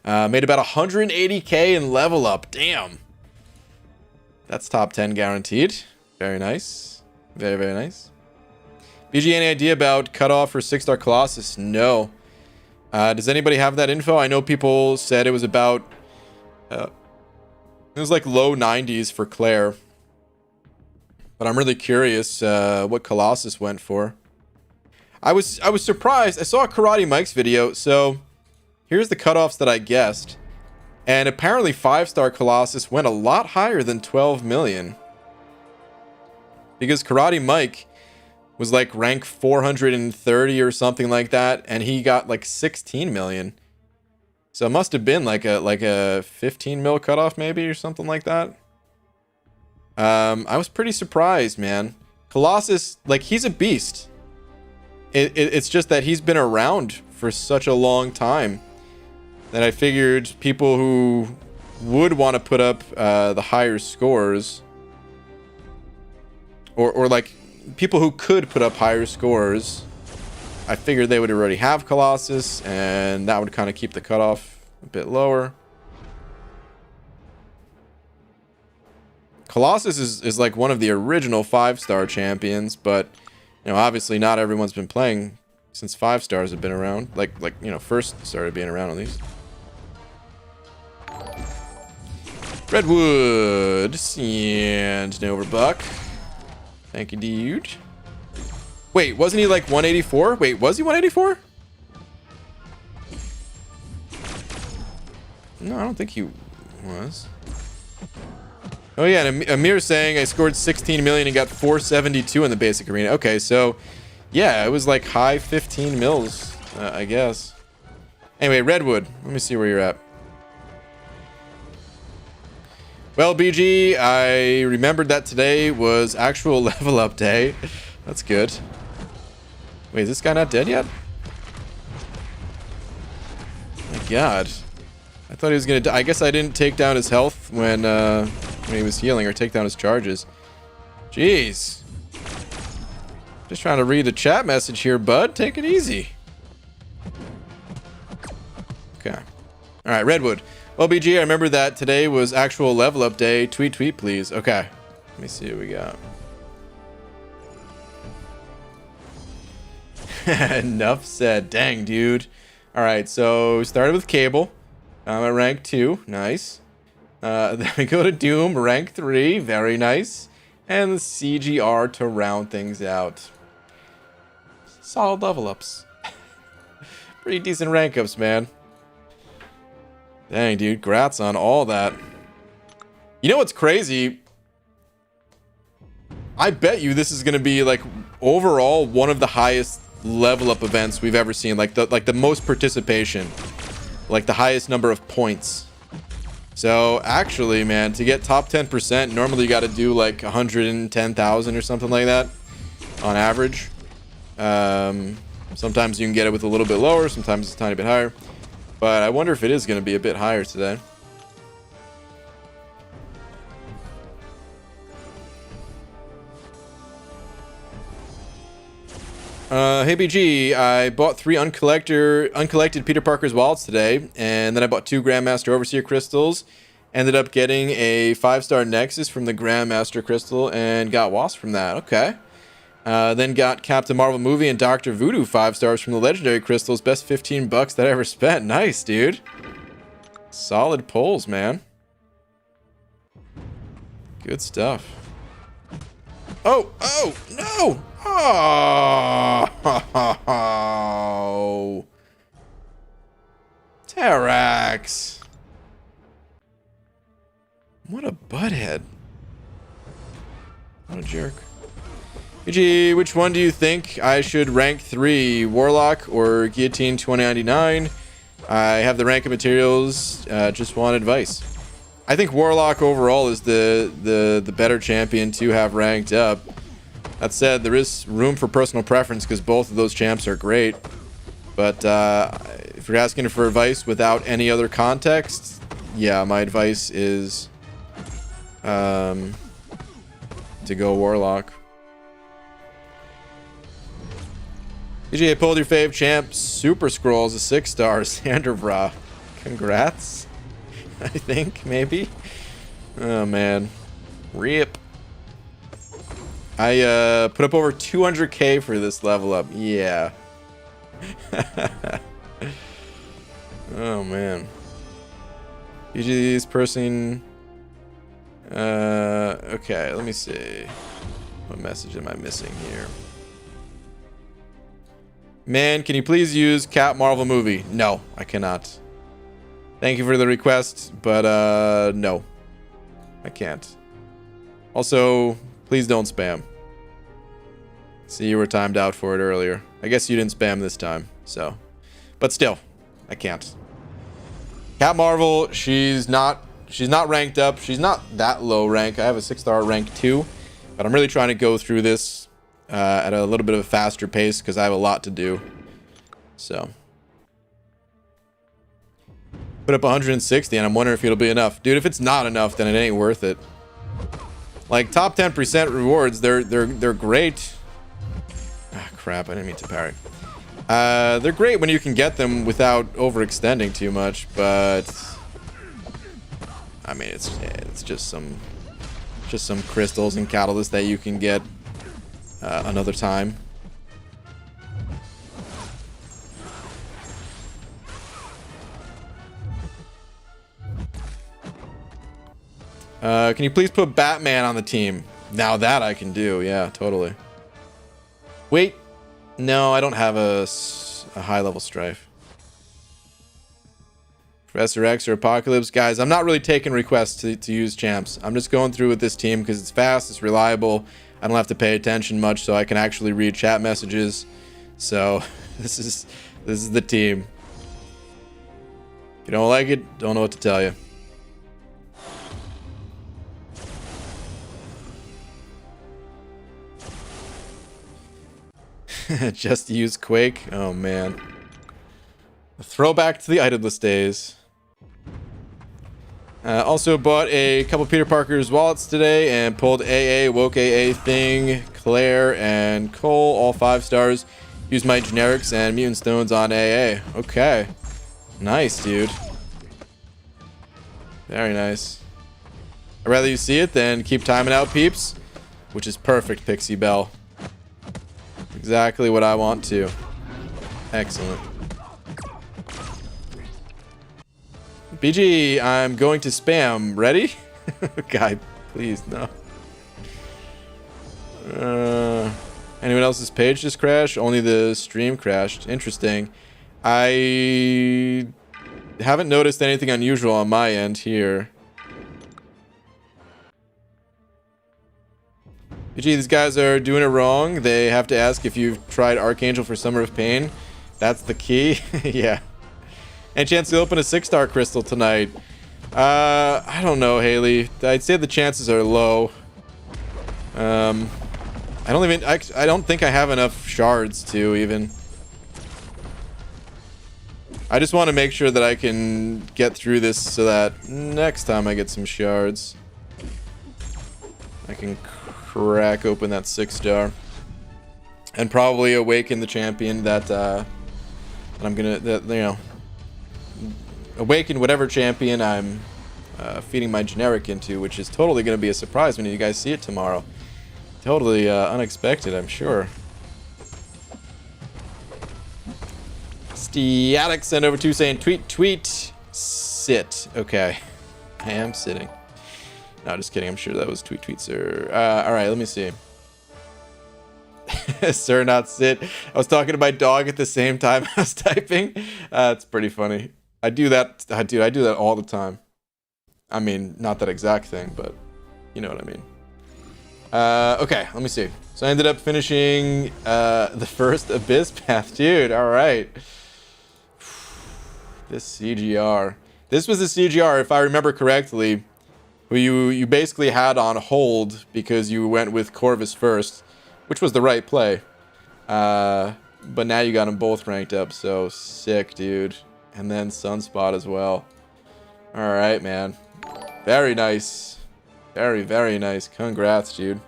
Made about 180k in level up. Damn. That's top 10 guaranteed. Very nice. Very, very nice. BG, any idea about cutoff for 6-star Colossus? No. Does anybody have that info? I know people said it was about... it was like low 90s for Claire. But I'm really curious what Colossus went for. I was surprised. I saw a Karate Mike's video, so... Here's the cutoffs that I guessed. And apparently 5-star Colossus went a lot higher than 12 million. Because Karate Mike was like rank 430 or something like that, and he got like 16 million. So it must have been like a 15 mil cutoff maybe or something like that. I was pretty surprised, man. Colossus, like, he's a beast. It's just that he's been around for such a long time that I figured people who would want to put up the higher scores, or like people who could put up higher scores, I figured they would already have Colossus, and that would kind of keep the cutoff a bit lower. Colossus is like one of the original 5-star champions, but you know, obviously not everyone's been playing since 5 stars have been around. Like you know, first started being around at least. Redwood and Overbuck. Thank you, dude. Wait, wasn't he like 184? Wait, was he 184? No, I don't think he was. Oh yeah, and Amir saying I scored 16 million and got 472 in the basic arena. Okay, so yeah, it was like high 15 mils, I guess. Anyway, Redwood, let me see where you're at. Well, BG, I remembered that today was actual level up day. That's good. Wait, is this guy not dead yet? My God. I thought he was gonna die. I guess I didn't take down his health when he was healing, or take down his charges. Jeez. Just trying to read the chat message here, bud. Take it easy. Okay. Alright, Redwood. Well, BG, I remember that today was actual level up day. Tweet, please. Okay. Let me see what we got. Enough said. Dang, dude. Alright, so we started with Cable. I'm at rank 2. Nice. Then we go to Doom, rank 3. Very nice. And the CGR to round things out. Solid level ups. Pretty decent rank ups, man. Dang, dude. Congrats on all that. You know what's crazy? I bet you this is going to be, like, overall one of the highest level up events we've ever seen. Like the most participation. Like the highest number of points. So, actually, man, to get top 10%, normally you got to do, like, 110,000 or something like that. On average. Sometimes you can get it with a little bit lower. Sometimes it's a tiny bit higher. But I wonder if it is going to be a bit higher today. Hey BG, I bought 3 uncollected Peter Parker's wallets today, and then I bought 2 Grandmaster Overseer crystals. Ended up getting a 5-star Nexus from the Grandmaster crystal and got Wasp from that. Okay. Then got Captain Marvel movie and Dr. Voodoo 5 stars from the Legendary crystals. Best 15 bucks that I ever spent. Nice, dude. Solid pulls, man. Good stuff. Oh, no! Oh, Terrax. What a butthead. What a jerk. BG, which one do you think I should rank 3? Warlock or Guillotine 2099? I have the rank of materials. Just want advice. I think Warlock overall is the better champion to have ranked up. That said, there is room for personal preference because both of those champs are great. But if you're asking for advice without any other context, yeah, my advice is to go Warlock. BG, I pulled your fave champ, Super Scrolls, a 6-star, Sanderbra. Congrats. I think, maybe. Oh, man. RIP. I put up over 200k for this level up. Yeah. Oh, man. Usually this person... okay, let me see. What message am I missing here? Man, can you please use Cap Marvel movie? No, I cannot. Thank you for the request, but no. I can't. Also, please don't spam. See, you were timed out for it earlier. I guess you didn't spam this time, so. But still, I can't. Cap Marvel, she's not ranked up. She's not that low rank. I have a 6-star rank 2, but I'm really trying to go through this at a little bit of a faster pace because I have a lot to do. So. Put up 160 and I'm wondering if it'll be enough. Dude, if it's not enough, then it ain't worth it. Like top 10% rewards, they're great. Ah, crap, I didn't mean to parry. They're great when you can get them without overextending too much, but I mean it's just some crystals and catalysts that you can get another time. Can you please put Batman on the team? Now that I can do. Yeah, totally. Wait. No, I don't have a high-level Strife. Professor X or Apocalypse. Guys, I'm not really taking requests to use champs. I'm just going through with this team because it's fast, it's reliable. I don't have to pay attention much, so I can actually read chat messages. So, this is the team. If you don't like it, don't know what to tell you. Just use Quake. Oh man. A throwback to the idleness days. Also bought a couple Peter Parker's wallets today and pulled AA, Woke AA, Thing, Claire, and Cole, all 5 stars. Used my generics and mutant stones on AA. Okay. Nice, dude. Very nice. I'd rather you see it than keep timing out, peeps. Which is perfect, Pixie Bell. Exactly what I want to. Excellent. BG, I'm going to spam. Ready? Guy, please, no. Anyone else's page just crashed? Only the stream crashed. Interesting. I haven't noticed anything unusual on my end here. Gee, these guys are doing it wrong. They have to ask if you've tried Archangel for Summer of Pain. That's the key. Yeah. And chance to open a 6-star crystal tonight. I don't know, Haley. I'd say the chances are low. I don't think I have enough shards to even. I just want to make sure that I can get through this so that next time I get some shards, I can crack open that 6-star. and probably awaken the champion that I'm gonna, awaken whatever champion I'm feeding my generic into, which is totally gonna be a surprise when you guys see it tomorrow. Totally unexpected, I'm sure. Static sent over to saying tweet, sit. Okay, I am sitting. No, just kidding. I'm sure that was tweet, sir. All right, let me see. Sir, not sit. I was talking to my dog at the same time I was typing. It's pretty funny. I do that, dude. I do that all the time. I mean, not that exact thing, but you know what I mean. Okay, let me see. So I ended up finishing the first Abyss path, dude. All right. This CGR. This was the CGR, if I remember correctly, who you basically had on hold because you went with Corvus first, which was the right play. But now you got them both ranked up, so sick, dude. And then Sunspot as well. All right, man. Very nice. Very, very nice. Congrats, dude.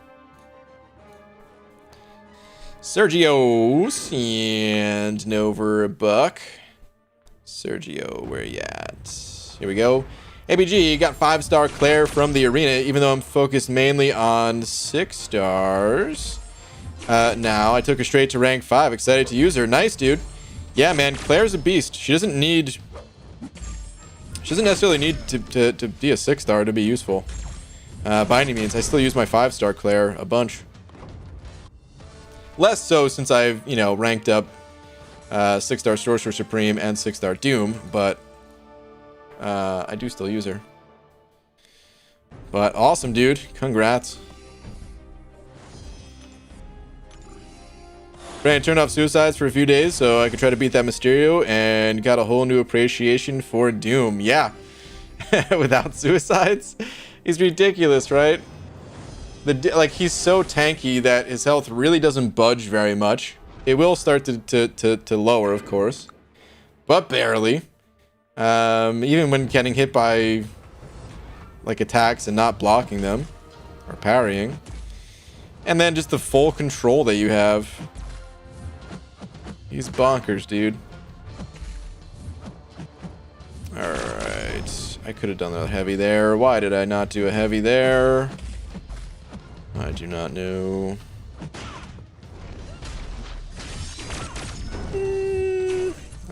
Sergio and Nover Buck. Sergio, where you at? Here we go. ABG got 5-star Claire from the arena, even though I'm focused mainly on 6 stars. Now I took her straight to rank 5. Excited to use her. Nice, dude. Yeah, man. Claire's a beast. She doesn't necessarily need to be a 6-star to be useful. By any means, I still use my 5-star Claire a bunch. Less so since I've, ranked up 6-star Sorcerer Supreme and 6-star Doom, but I do still use her. But awesome, dude. Congrats. Brandon turned off suicides for a few days so I could try to beat that Mysterio, and got a whole new appreciation for Doom. Yeah. Without suicides? He's ridiculous, right? He's so tanky that his health really doesn't budge very much. It will start to lower, of course, but barely. Even when getting hit by attacks and not blocking them or parrying. And then just the full control that you have. He's bonkers, dude. Alright. I could have done a heavy there. Why did I not do a heavy there? I do not know.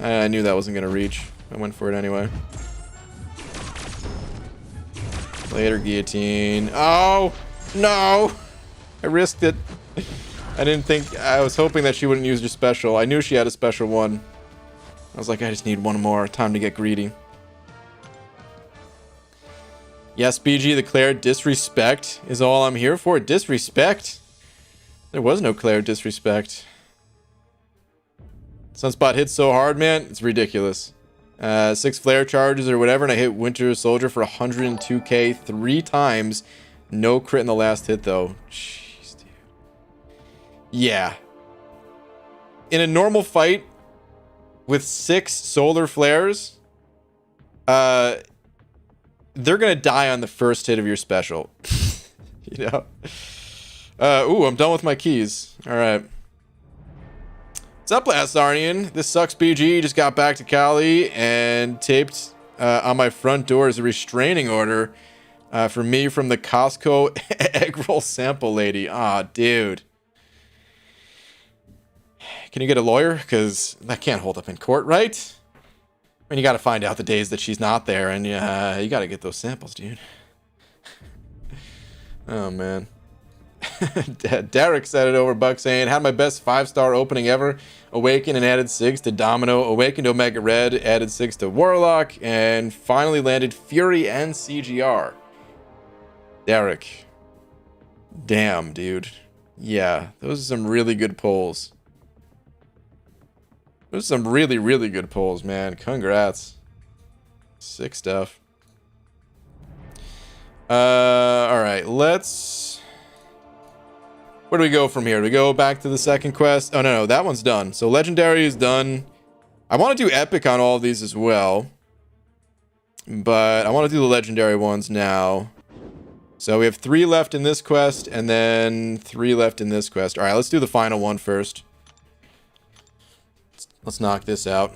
I knew that wasn't going to reach. I went for it anyway. Later, guillotine. Oh, no! I risked it. I didn't think... I was hoping that she wouldn't use her special. I knew she had a special one. I was like, I just need one more. Time to get greedy. Yes, BG, the Claire disrespect is all I'm here for. Disrespect? There was no Claire disrespect. Sunspot hits so hard, man. It's ridiculous. 6 flare charges or whatever, and I hit Winter Soldier for 102k 3 times. No crit in the last hit, though. Jeez, dude. Yeah. In a normal fight with 6 solar flares, they're gonna die on the first hit of your special. Ooh, I'm done with my keys. All right. What's up, Lasarnian? This sucks, BG. Just got back to Cali and taped on my front door as a restraining order for me from the Costco egg roll sample lady. Ah, dude. Can you get a lawyer? Because that can't hold up in court, right? I mean, you got to find out the days that she's not there, and you got to get those samples, dude. Oh, man. Derek said it over Buck saying, had my best 5-star opening ever. Awakened and added 6 to Domino. Awakened Omega Red, added 6 to Warlock, and finally landed Fury and CGR. Derek. Damn, dude. Yeah, those are some really good pulls. Those are some really, really good pulls, man. Congrats. Sick stuff. Alright, let's... Where do we go from here? Do we go back to the second quest? Oh, no, that one's done. So Legendary is done. I want to do Epic on all of these as well. But I want to do the Legendary ones now. So we have 3 left in this quest, and then 3 left in this quest. Alright, let's do the final one first. Let's knock this out.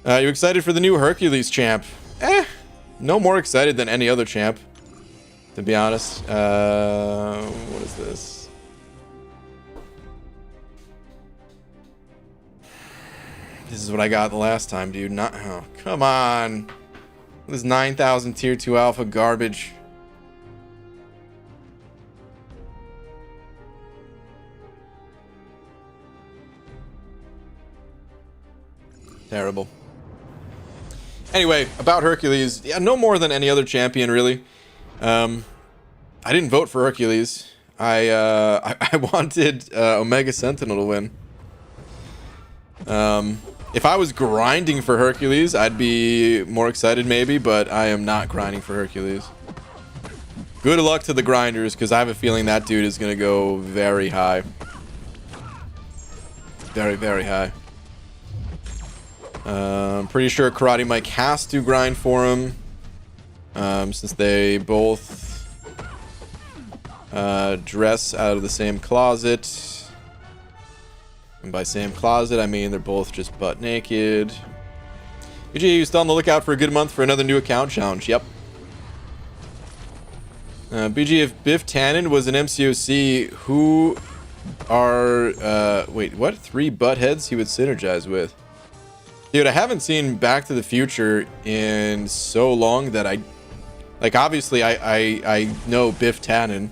You excited for the new Hercules champ? No more excited than any other champ, to be honest. What is this? This is what I got the last time, dude. Not, oh, come on. This 9,000 tier 2 alpha garbage. Terrible. Anyway, about Hercules. Yeah, no more than any other champion, really. I didn't vote for Hercules. I wanted Omega Sentinel to win. If I was grinding for Hercules, I'd be more excited maybe, but I am not grinding for Hercules. Good luck to the grinders, because I have a feeling that dude is going to go very high. Very, very high. I'm pretty sure Karate Mike has to grind for him, since they both dress out of the same closet. And by same closet, I mean they're both just butt naked. BG, you still on the lookout for a good month for another new account challenge? Yep. BG, if Biff Tannen was an MCOC, who are wait, what? 3 buttheads he would synergize with? Dude, I haven't seen Back to the Future in so long that obviously I know Biff Tannen,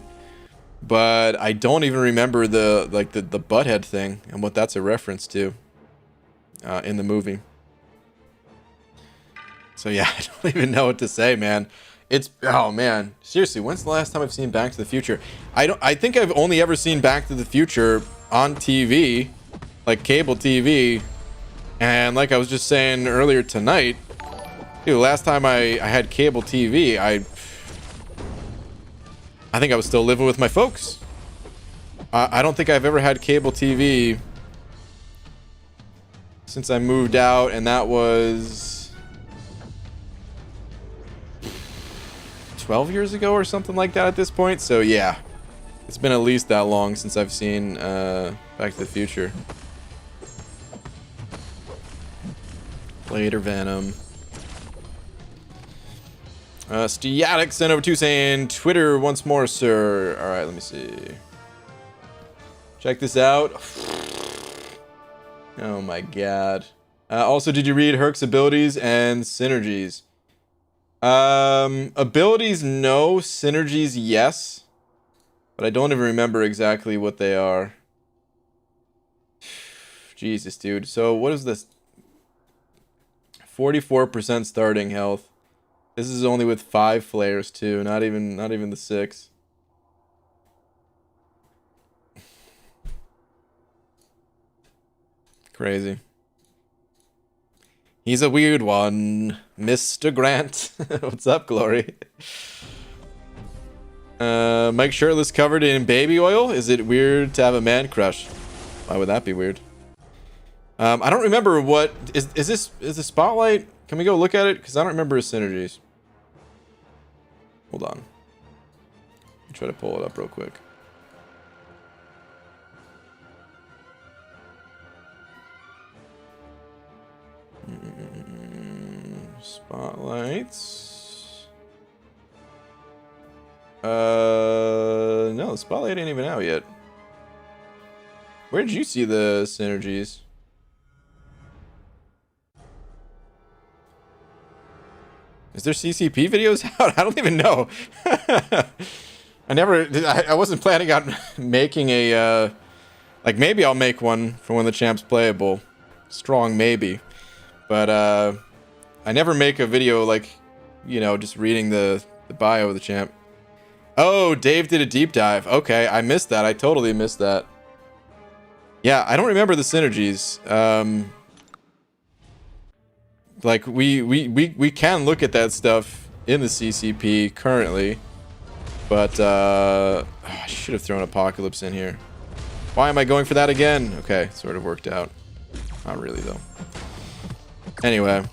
but I don't even remember the butthead thing and what that's a reference to in the movie. So yeah, I don't even know what to say, man. It's, oh man, seriously, when's the last time I've seen Back to the Future? I think I've only ever seen Back to the Future on TV, like cable TV. And like I was just saying earlier tonight, dude, last time I had cable TV, I think I was still living with my folks. I don't think I've ever had cable TV since I moved out, and that was 12 years ago or something like that at this point. So yeah, it's been at least that long since I've seen Back to the Future. Later, Venom. Stiatic sent over 2 saying, Twitter once more, sir. Alright, let me see. Check this out. Oh my god. Also, did you read Herc's abilities and synergies? Abilities, no. Synergies, yes. But I don't even remember exactly what they are. Jesus, dude. So, what is this? 44% starting health. This is only with 5 flares too, not even the 6. Crazy. He's a weird one, Mr. Grant. What's up, Glory? Mike shirtless covered in baby oil. Is it weird to have a man crush? Why would that be weird? I don't remember what is the spotlight. Can we go look at it? Because I don't remember his synergies. Hold on. Let me try to pull it up real quick. Spotlights. No, the spotlight ain't even out yet. Where did you see the synergies? Is there CCP videos out? I don't even know. I wasn't planning on making a, like maybe I'll make one for when the champ's playable. Strong maybe. But I never make a video like, you know, just reading the bio of the champ. Oh, Dave did a deep dive. Okay, I missed that. I totally missed that. Yeah, I don't remember the synergies. Like we can look at that stuff in the CCP currently, but I should have thrown Apocalypse in here. Why am I going for that again? Okay, sort of worked out. Not really though. Anyway,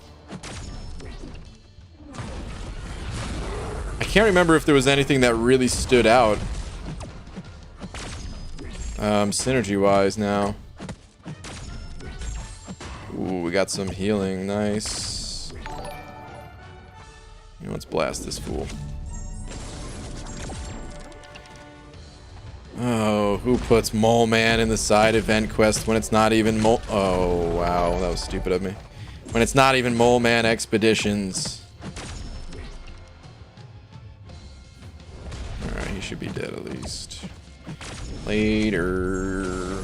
I can't remember if there was anything that really stood out. synergy-wise now. Ooh, we got some healing. Nice. Let's blast this fool. Oh, who puts Mole Man in the side event quest when it's not even Mole... Oh, wow. That was stupid of me. When it's not even Mole Man Expeditions. Alright, he should be dead at least. Later.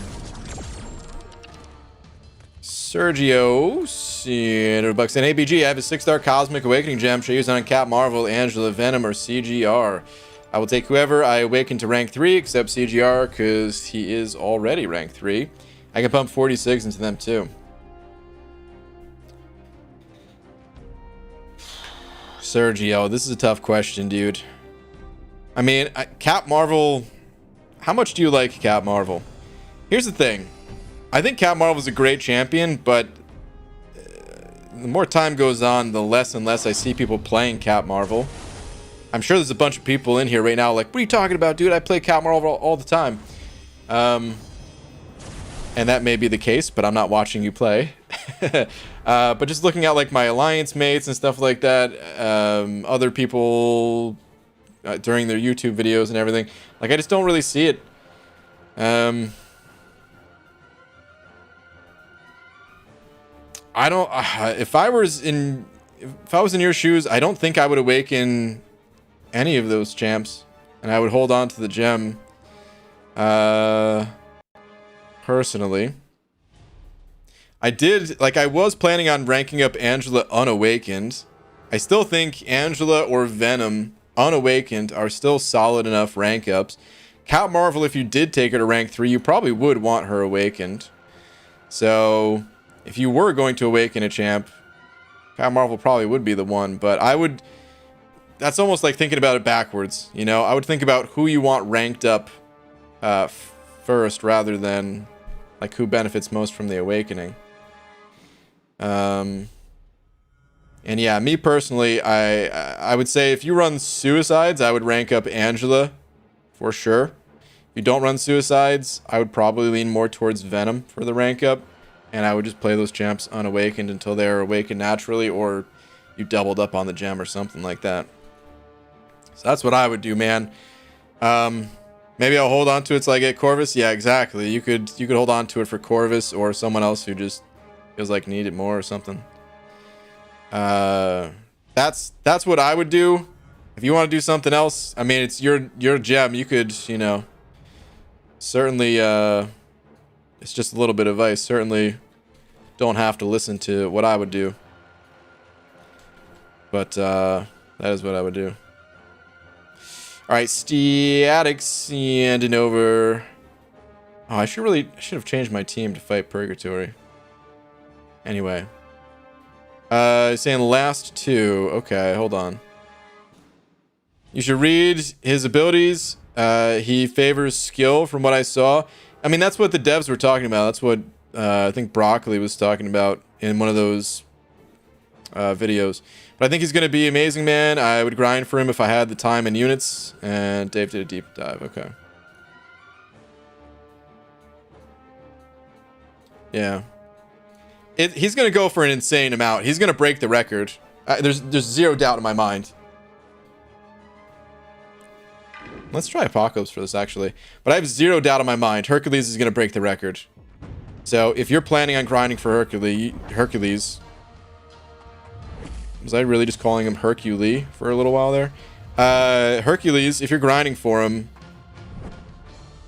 Sergio, $100 in ABG. I have a 6-star Cosmic Awakening gem. Should I use it on Cap Marvel, Angela, Venom, or CGR? I will take whoever I awaken to rank 3, except CGR, because he is already rank 3. I can pump 46 into them, too. Sergio, this is a tough question, dude. I mean, Cap Marvel... How much do you like Cap Marvel? Here's the thing. I think Cap Marvel is a great champion, but the more time goes on, the less and less I see people playing Cap Marvel. I'm sure there's a bunch of people in here right now like, what are you talking about, dude? I play Cap Marvel all the time. And that may be the case, but I'm not watching you play. But just looking at like my alliance mates and stuff like that, other people during their YouTube videos and everything, like I just don't really see it. I don't. If I was in your shoes, I don't think I would awaken any of those champs, and I would hold on to the gem. Personally, I was planning on ranking up Angela unawakened. I still think Angela or Venom unawakened are still solid enough rank ups. Cap Marvel, if you did take her to rank 3, you probably would want her awakened. So if you were going to awaken a champ, Cap Marvel probably would be the one, but I would... That's almost like thinking about it backwards, you know? I would think about who you want ranked up first, rather than like who benefits most from the awakening. And yeah, me personally, I would say if you run suicides, I would rank up Angela for sure. If you don't run suicides, I would probably lean more towards Venom for the rank up. And I would just play those champs unawakened until they're awakened naturally, or you doubled up on the gem or something like that. So that's what I would do, man. Maybe I'll hold on to it till I get Corvus. Yeah, exactly. You could hold on to it for Corvus or someone else who just feels like need it more or something. That's what I would do. If you want to do something else, I mean, it's your gem. You could, you know, certainly. It's just a little bit of advice. Certainly don't have to listen to what I would do. But that is what I would do. Alright, Statics handing over. Oh, I should have changed my team to fight Purgatory. Anyway. Saying last 2. Okay, hold on. You should read his abilities. He favors skill from what I saw. I mean, that's what the devs were talking about. That's what I think Broccoli was talking about in one of those videos. But I think he's going to be amazing, man. I would grind for him if I had the time and units. And Dave did a deep dive. Okay. Yeah. He's going to go for an insane amount. He's going to break the record. There's zero doubt in my mind. Let's try Apocalypse for this, actually. But I have zero doubt in my mind. Hercules is going to break the record. So, if you're planning on grinding for Hercules... Was I really just calling him Hercule for a little while there? Hercules, if you're grinding for him...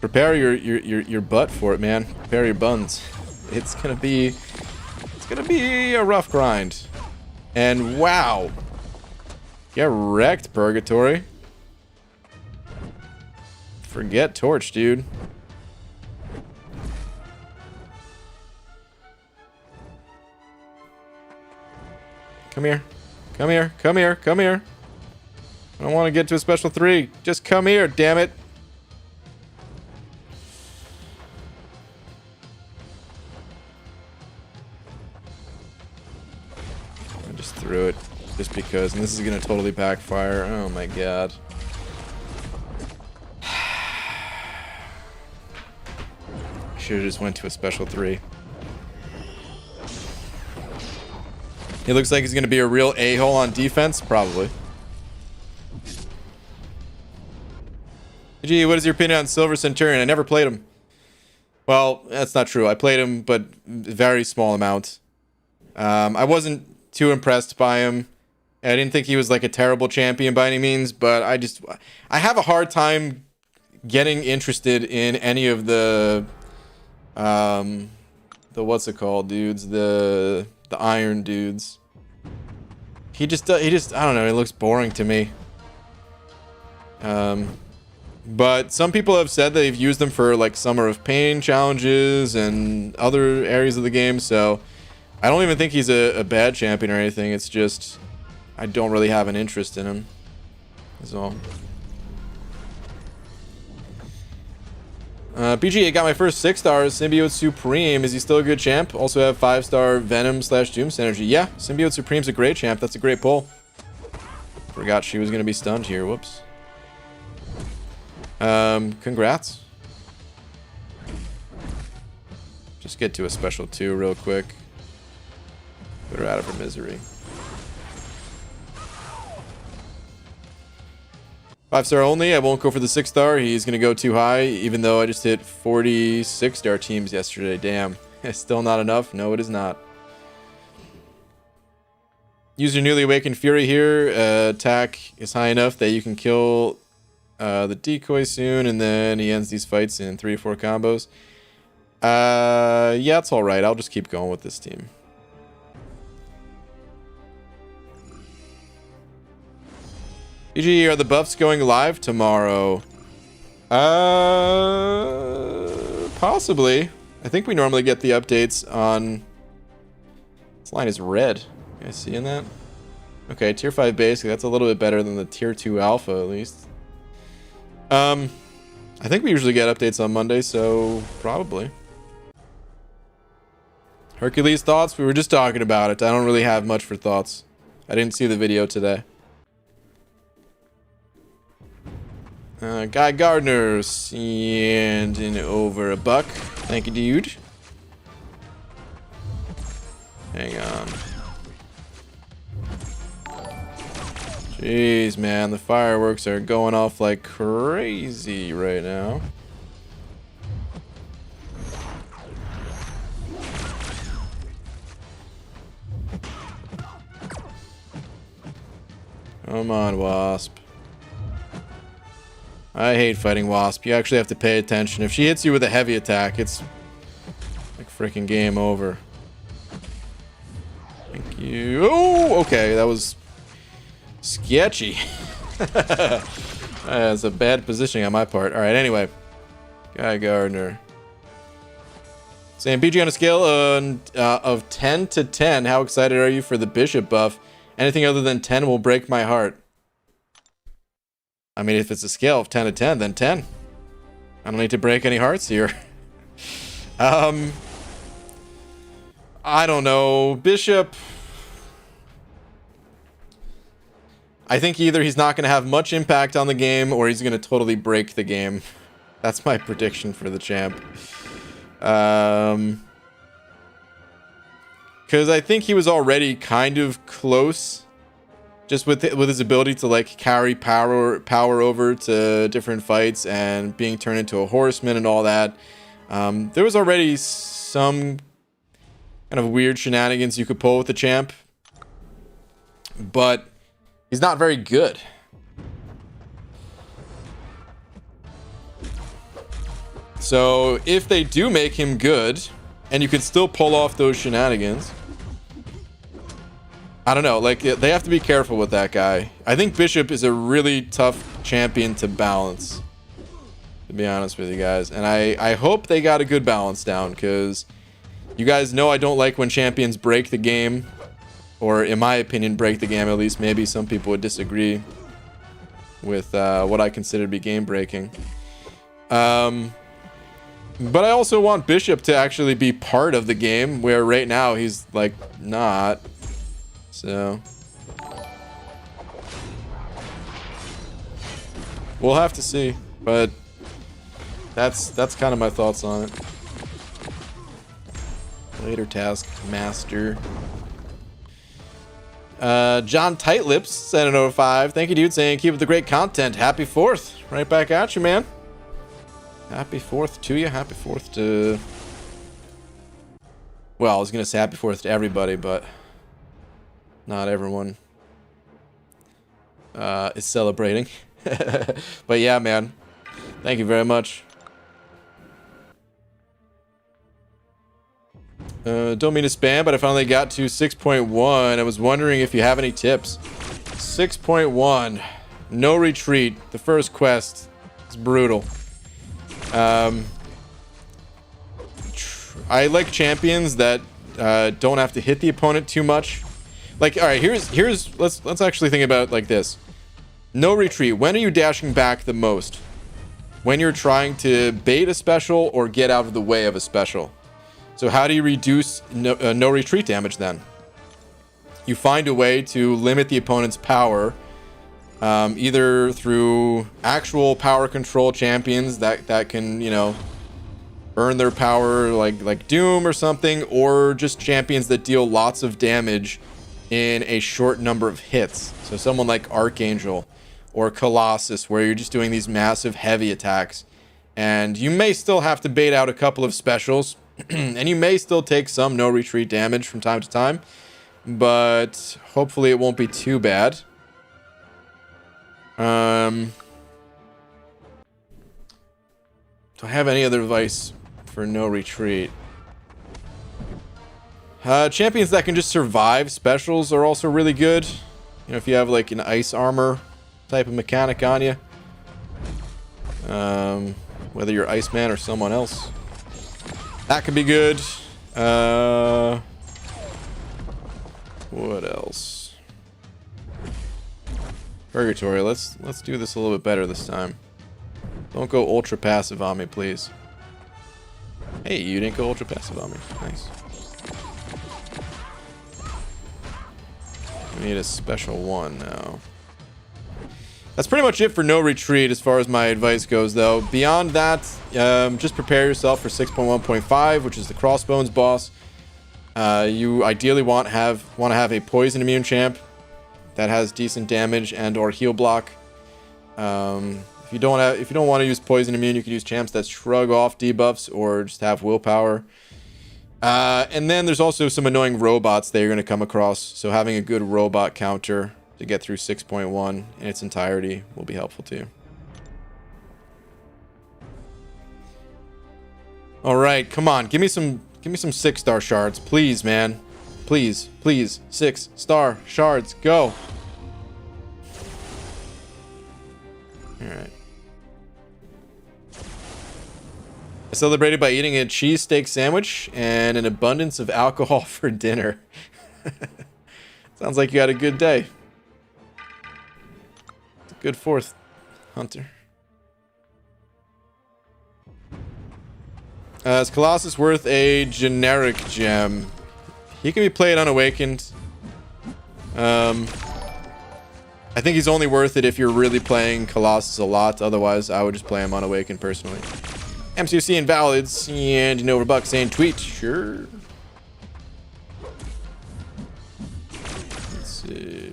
Prepare your butt for it, man. Prepare your buns. It's going to be a rough grind. And wow. Get wrecked, Purgatory. Forget Torch, dude. Come here. Come here. Come here. Come here. I don't want to get to a special 3. Just come here, damn it. I just threw it just because, and this is going to totally backfire. Oh my god. Should have just went to a special 3. He looks like he's going to be a real a-hole on defense. Probably. Gee, what is your opinion on Silver Centurion? I never played him. Well, that's not true. I played him, but very small amount. I wasn't too impressed by him. I didn't think he was like a terrible champion by any means, but I have a hard time getting interested in any of the what's it called, dudes? The iron dudes. He just I don't know, it looks boring to me. But some people have said they've used them for like Summer of Pain challenges and other areas of the game, so I don't even think he's a bad champion or anything. It's just I don't really have an interest in him. That's all. PG, I got my first 6 stars. Symbiote Supreme. Is he still a good champ? Also have 5-star Venom / Doom Synergy. Yeah, Symbiote Supreme's a great champ. That's a great pull. Forgot she was going to be stunned here. Whoops. Congrats. Just get to a special 2 real quick. Put her out of her misery. 5-star only. I won't go for the 6-star. He's going to go too high, even though I just hit 46-star teams yesterday. Damn. It's still not enough? No, it is not. Use your newly awakened fury here. Attack is high enough that you can kill the decoy soon, and then he ends these fights in 3 or 4 combos. Yeah, it's alright. I'll just keep going with this team. PG, are the buffs going live tomorrow? Possibly. I think we normally get the updates on... This line is red. You guys seeing that? Okay, tier 5 basic. That's a little bit better than the tier 2 alpha, at least. I think we usually get updates on Monday, so probably. Hercules thoughts? We were just talking about it. I don't really have much for thoughts. I didn't see the video today. Guy Gardner, sending over a buck. Thank you, dude. Hang on. Jeez, man, the fireworks are going off like crazy right now. Come on, Wasp. I hate fighting Wasp. You actually have to pay attention. If she hits you with a heavy attack, it's like freaking game over. Thank you. Oh, okay, that was sketchy. That's a bad positioning on my part. All right, anyway. Guy Gardner. Saying PG on a scale of 10 to 10, how excited are you for the Bishop buff? Anything other than 10 will break my heart. I mean, if it's a scale of 10 to 10, then 10. I don't need to break any hearts here. I don't know. Bishop... I think either he's not going to have much impact on the game, or he's going to totally break the game. That's my prediction for the champ. Because I think he was already kind of close, just with his ability to like carry power over to different fights and being turned into a horseman and all that. There was already some kind of weird shenanigans you could pull with the champ, but he's not very good. So if they do make him good, and you can still pull off those shenanigans, I don't know, like, they have to be careful with that guy. I think Bishop is a really tough champion to balance, to be honest with you guys. And I hope they got a good balance down, because you guys know I don't like when champions break the game. Or, in my opinion, break the game, at least. Maybe some people would disagree with what I consider to be game breaking. But I also want Bishop to actually be part of the game, where right now he's, like, not. So we'll have to see, but that's kind of my thoughts on it. Later task master. John Tightlips sent an 05. Thank you, dude, saying keep up the great content. Happy 4th. Right back at you, man. Happy 4th to you. Happy 4th to... Well, I was going to say happy 4th to everybody, but not everyone is celebrating. But yeah, man. Thank you very much. Don't mean to spam, but I finally got to 6.1. I was wondering if you have any tips. 6.1. No retreat. The first quest is brutal. I like champions that don't have to hit the opponent too much. Like, all right, let's actually think about it like this. No retreat. When are you dashing back the most? When you're trying to bait a special or get out of the way of a special. So how do you reduce no retreat damage then? You find a way to limit the opponent's power, either through actual power control champions that can, you know, earn their power like Doom or something, or just champions that deal lots of damage in a short number of hits. So someone like Archangel or Colossus, where you're just doing these massive heavy attacks, and you may still have to bait out a couple of specials. And you may still take some no retreat damage from time to time, but hopefully it won't be too bad. Do I have any other advice for no retreat? Champions that can just survive specials are also really good. You know, if you have like an ice armor type of mechanic on you, whether you're Iceman or someone else. That could be good. What else? Purgatory. Let's do this a little bit better this time. Don't go ultra passive on me, please. Hey, you didn't go ultra passive on me. Nice. We need a special one now. That's pretty much it for no retreat as far as my advice goes, though. Beyond that, just prepare yourself for 6.1.5, which is the Crossbones Boss. You ideally want to have a poison immune champ that has decent damage and or heal block. If you don't want to use poison immune, you can use champs that shrug off debuffs or just have willpower. And then there's also some annoying robots that you're going to come across. So having a good robot counter to get through 6.1 in its entirety will be helpful too. All right, come on, give me some 6-star shards, please, man. Please, 6-star shards, go. All right. I celebrated by eating a cheesesteak sandwich and an abundance of alcohol for dinner. Sounds like you had a good day. Good 4th, Hunter. Is Colossus worth a generic gem? He can be played unawakened. I think he's only worth it if you're really playing Colossus a lot. Otherwise, I would just play him unawakened personally. MCC invalids and Noverbuck saying tweet. Sure. Let's see.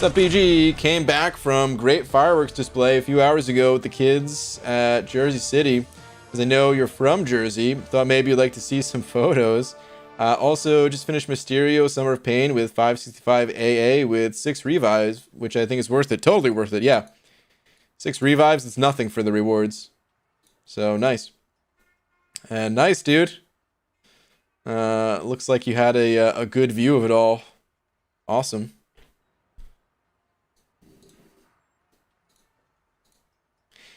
What's up, BG? Came back from great fireworks display a few hours ago with the kids at Jersey City. Because I know you're from Jersey, thought maybe you'd like to see some photos. Also, just finished Mysterio Summer of Pain with 565 AA with 6 revives, which I think is worth it. Totally worth it, yeah. 6 revives, it's nothing for the rewards. So, nice. And nice, dude. Looks like you had a good view of it all. Awesome.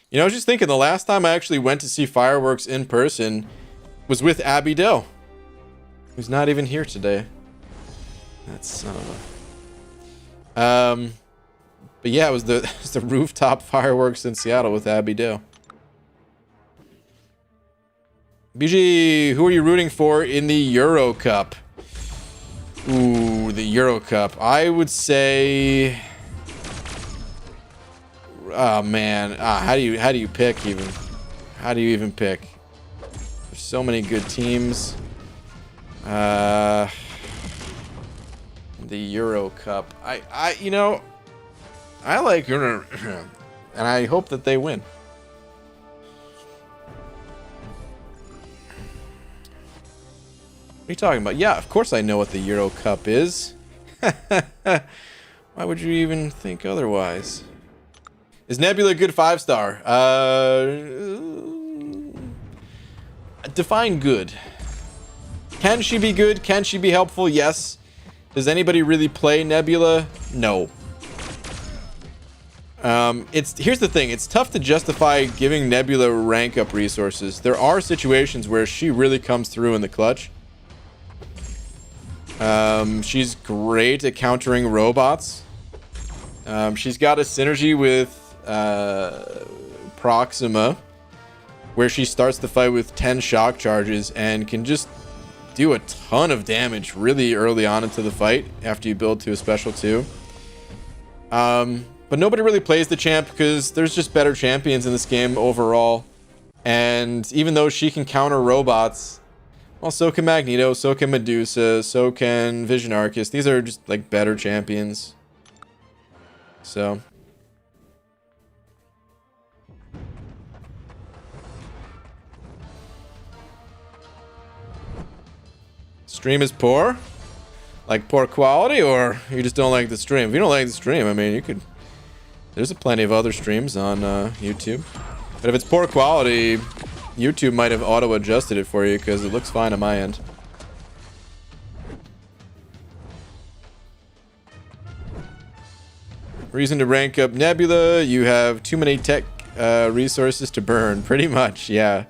You know, I was just thinking, the last time I actually went to see fireworks in person was with Abby Doe, who's not even here today. That son of a... But yeah, it was the rooftop fireworks in Seattle with Abby Doe. BG, who are you rooting for in the Euro Cup? Ooh, the Euro Cup. I would say... Oh man, how do you pick even? How do you even pick? There's so many good teams. The Euro Cup. You know, I like and I hope that they win. What are you talking about? Yeah, of course I know what the Euro Cup is. Why would you even think otherwise? Is Nebula a good 5-star? Define good. Can she be good? Can she be helpful? Yes. Does anybody really play Nebula? No. Here's the thing. It's tough to justify giving Nebula rank up resources. There are situations where she really comes through in the clutch. She's great at countering robots. She's got a synergy with Proxima, where she starts the fight with 10 shock charges and can just do a ton of damage really early on into the fight after you build to a special 2. But nobody really plays the champ because there's just better champions in this game overall. And even though she can counter robots, well, so can Magneto, so can Medusa, so can Vision Arcus. These are just like better champions. So stream is poor? Like poor quality, or you just don't like the stream? If you don't like the stream, I mean, you could... There's plenty of other streams on YouTube. But if it's poor quality, YouTube might have auto-adjusted it for you because it looks fine on my end. Reason to rank up Nebula, you have too many tech resources to burn. Pretty much, yeah.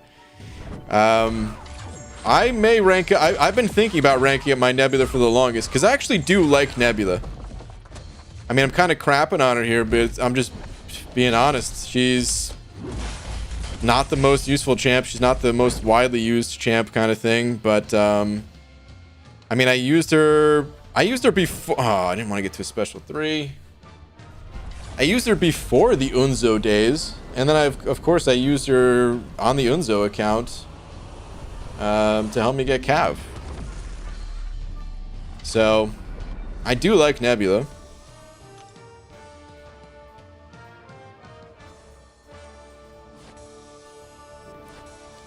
I may rank... I've been thinking about ranking up my Nebula for the longest, because I actually do like Nebula. I mean, I'm kind of crapping on her here, but I'm just being honest. She's not the most useful champ. She's not the most widely used champ kind of thing, but... I mean, I used her before... Oh, I didn't want to get to a special 3. I used her before the Unzo days, and then of course, I used her on the Unzo account to help me get Cav. So, I do like Nebula.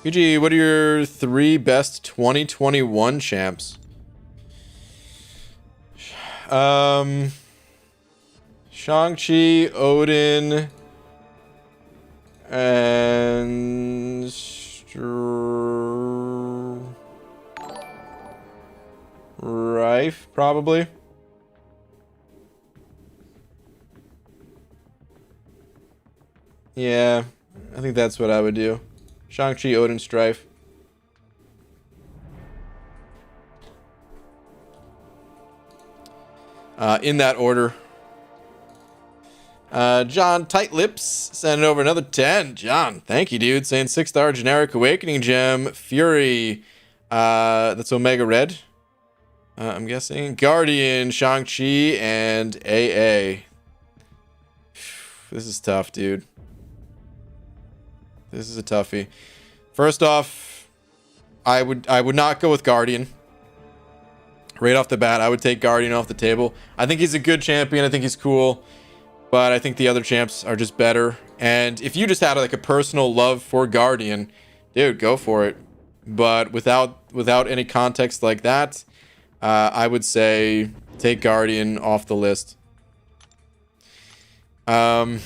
PG, what are your 3 best 2021 champs? Shang-Chi, Odin, and Strife, probably. Yeah, I think that's what I would do. Shang-Chi, Odin, Strife. In that order. John Tight Lips sending over another 10. John, thank you, dude. Saying 6-star generic awakening gem. Fury. That's Omega Red. I'm guessing. Guardian, Shang-Chi, and AA. This is tough, dude. This is a toughie. First off, I would not go with Guardian. Right off the bat, I would take Guardian off the table. I think he's a good champion. I think he's cool. But I think the other champs are just better. And if you just had like a personal love for Guardian, dude, go for it. But without any context like that, I would say take Guardian off the list. The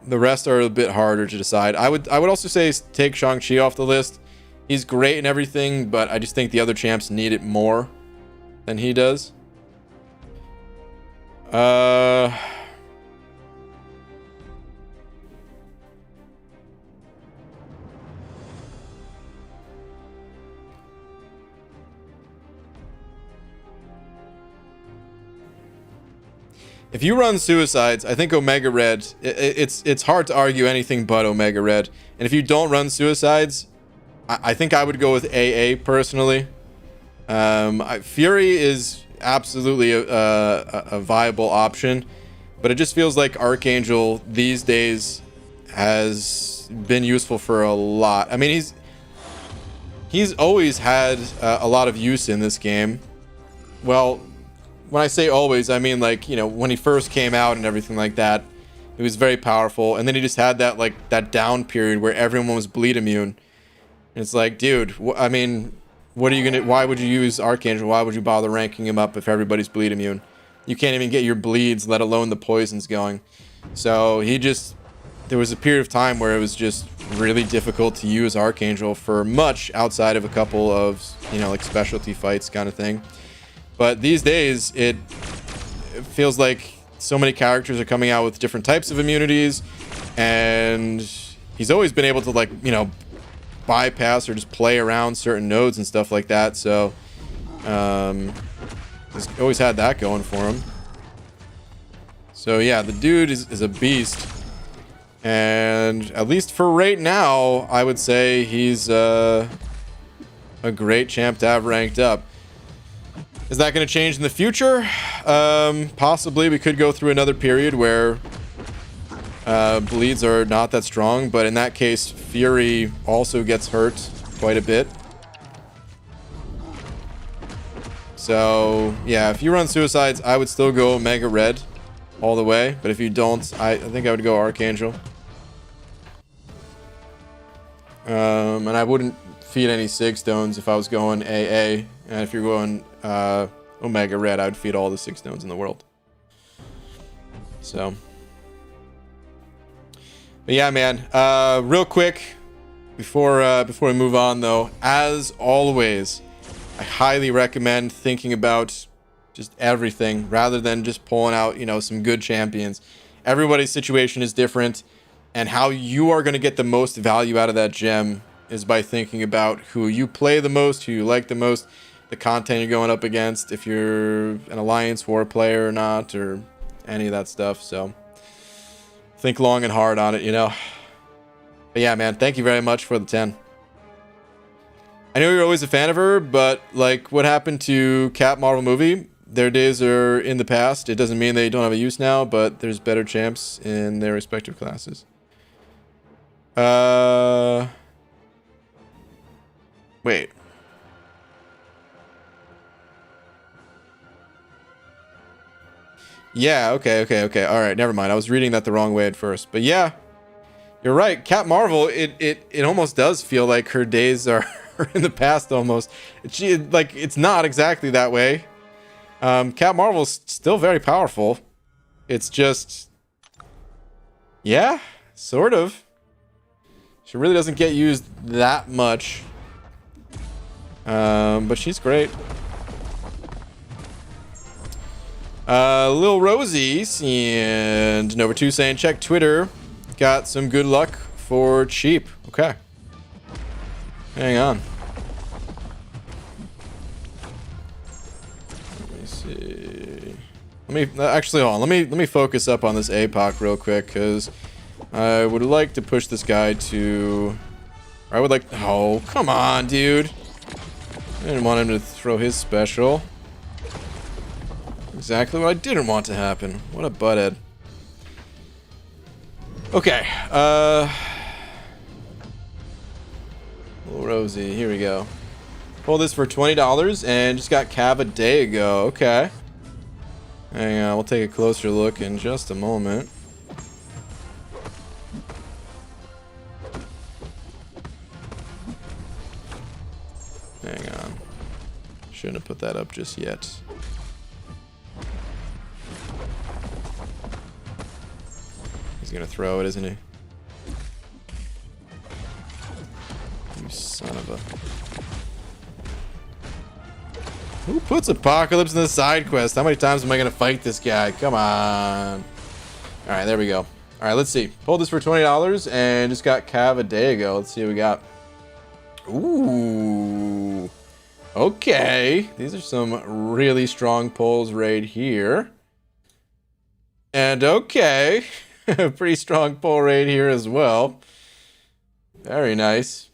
rest are a bit harder to decide. I would also say take Shang-Chi off the list. He's great and everything, but I just think the other champs need it more than he does. If you run Suicides, I think Omega Red, it's hard to argue anything but Omega Red. And if you don't run Suicides, I think I would go with AA personally. Fury is absolutely a viable option. But it just feels like Archangel these days has been useful for a lot. I mean, he's always had a lot of use in this game. Well, when I say always, I mean, like, you know, when he first came out and everything like that, he was very powerful. And then he just had that, like, that down period where everyone was bleed immune. And it's like, dude, I mean, what are you gonna, why would you use Archangel? Why would you bother ranking him up if everybody's bleed immune? You can't even get your bleeds, let alone the poisons going. So he just, there was a period of time where it was just really difficult to use Archangel for much outside of a couple of, you know, like specialty fights kind of thing. But these days, it feels like so many characters are coming out with different types of immunities, and he's always been able to, like, you know, bypass or just play around certain nodes and stuff like that. So he's always had that going for him. So yeah, the dude is a beast, and at least for right now, I would say he's a great champ to have ranked up. Is that going to change in the future? Possibly. We could go through another period where bleeds are not that strong, but in that case, Fury also gets hurt quite a bit. So, yeah, if you run Suicides, I would still go Mega Red all the way, but if you don't, I think I would go Archangel. And I wouldn't feed any Sig Stones if I was going AA, and if you're going Omega Red, I would feed all the Sig Stones in the world. So, but yeah, man. Real quick, before we move on, though, as always, I highly recommend thinking about just everything rather than just pulling out, you know, some good champions. Everybody's situation is different, and how you are going to get the most value out of that gem is by thinking about who you play the most, who you like the most, the content you're going up against, if you're an Alliance War player or not, or any of that stuff. So think long and hard on it, you know. But yeah, man, thank you very much for the 10. I know you're always a fan of her, but like what happened to Cap Marvel movie, their days are in the past. It doesn't mean they don't have a use now, but there's better champs in their respective classes. Wait. Yeah, okay. All right, never mind. I was reading that the wrong way at first. But yeah, you're right. Cap Marvel, it almost does feel like her days are in the past almost. It's not exactly that way. Cap Marvel's still very powerful. It's just, yeah, sort of. She really doesn't get used that much. But she's great. Lil Rosie and Nova 2 saying check Twitter. Got some good luck for cheap. Okay. Hang on. Let me see. Actually, hold on. Let me focus up on this APOC real quick, because I would like to push this guy to... I would like... Oh, come on, dude. I didn't want him to throw his special. Exactly what I didn't want to happen. What a butthead. Okay. Little Rosie, here we go. Pulled this for $20 and just got Cav a day ago. Okay. Hang on, we'll take a closer look in just a moment. Hang on. Shouldn't have put that up just yet. He's gonna throw it, isn't he? You son of a... Who puts Apocalypse in the side quest? How many times am I gonna fight this guy? Come on. Alright, there we go. Alright, let's see. Pulled this for $20 and just got Cav a day ago. Let's see what we got. Ooh. Okay. These are some really strong pulls right here. And okay. Pretty strong pull right here as well. Very nice.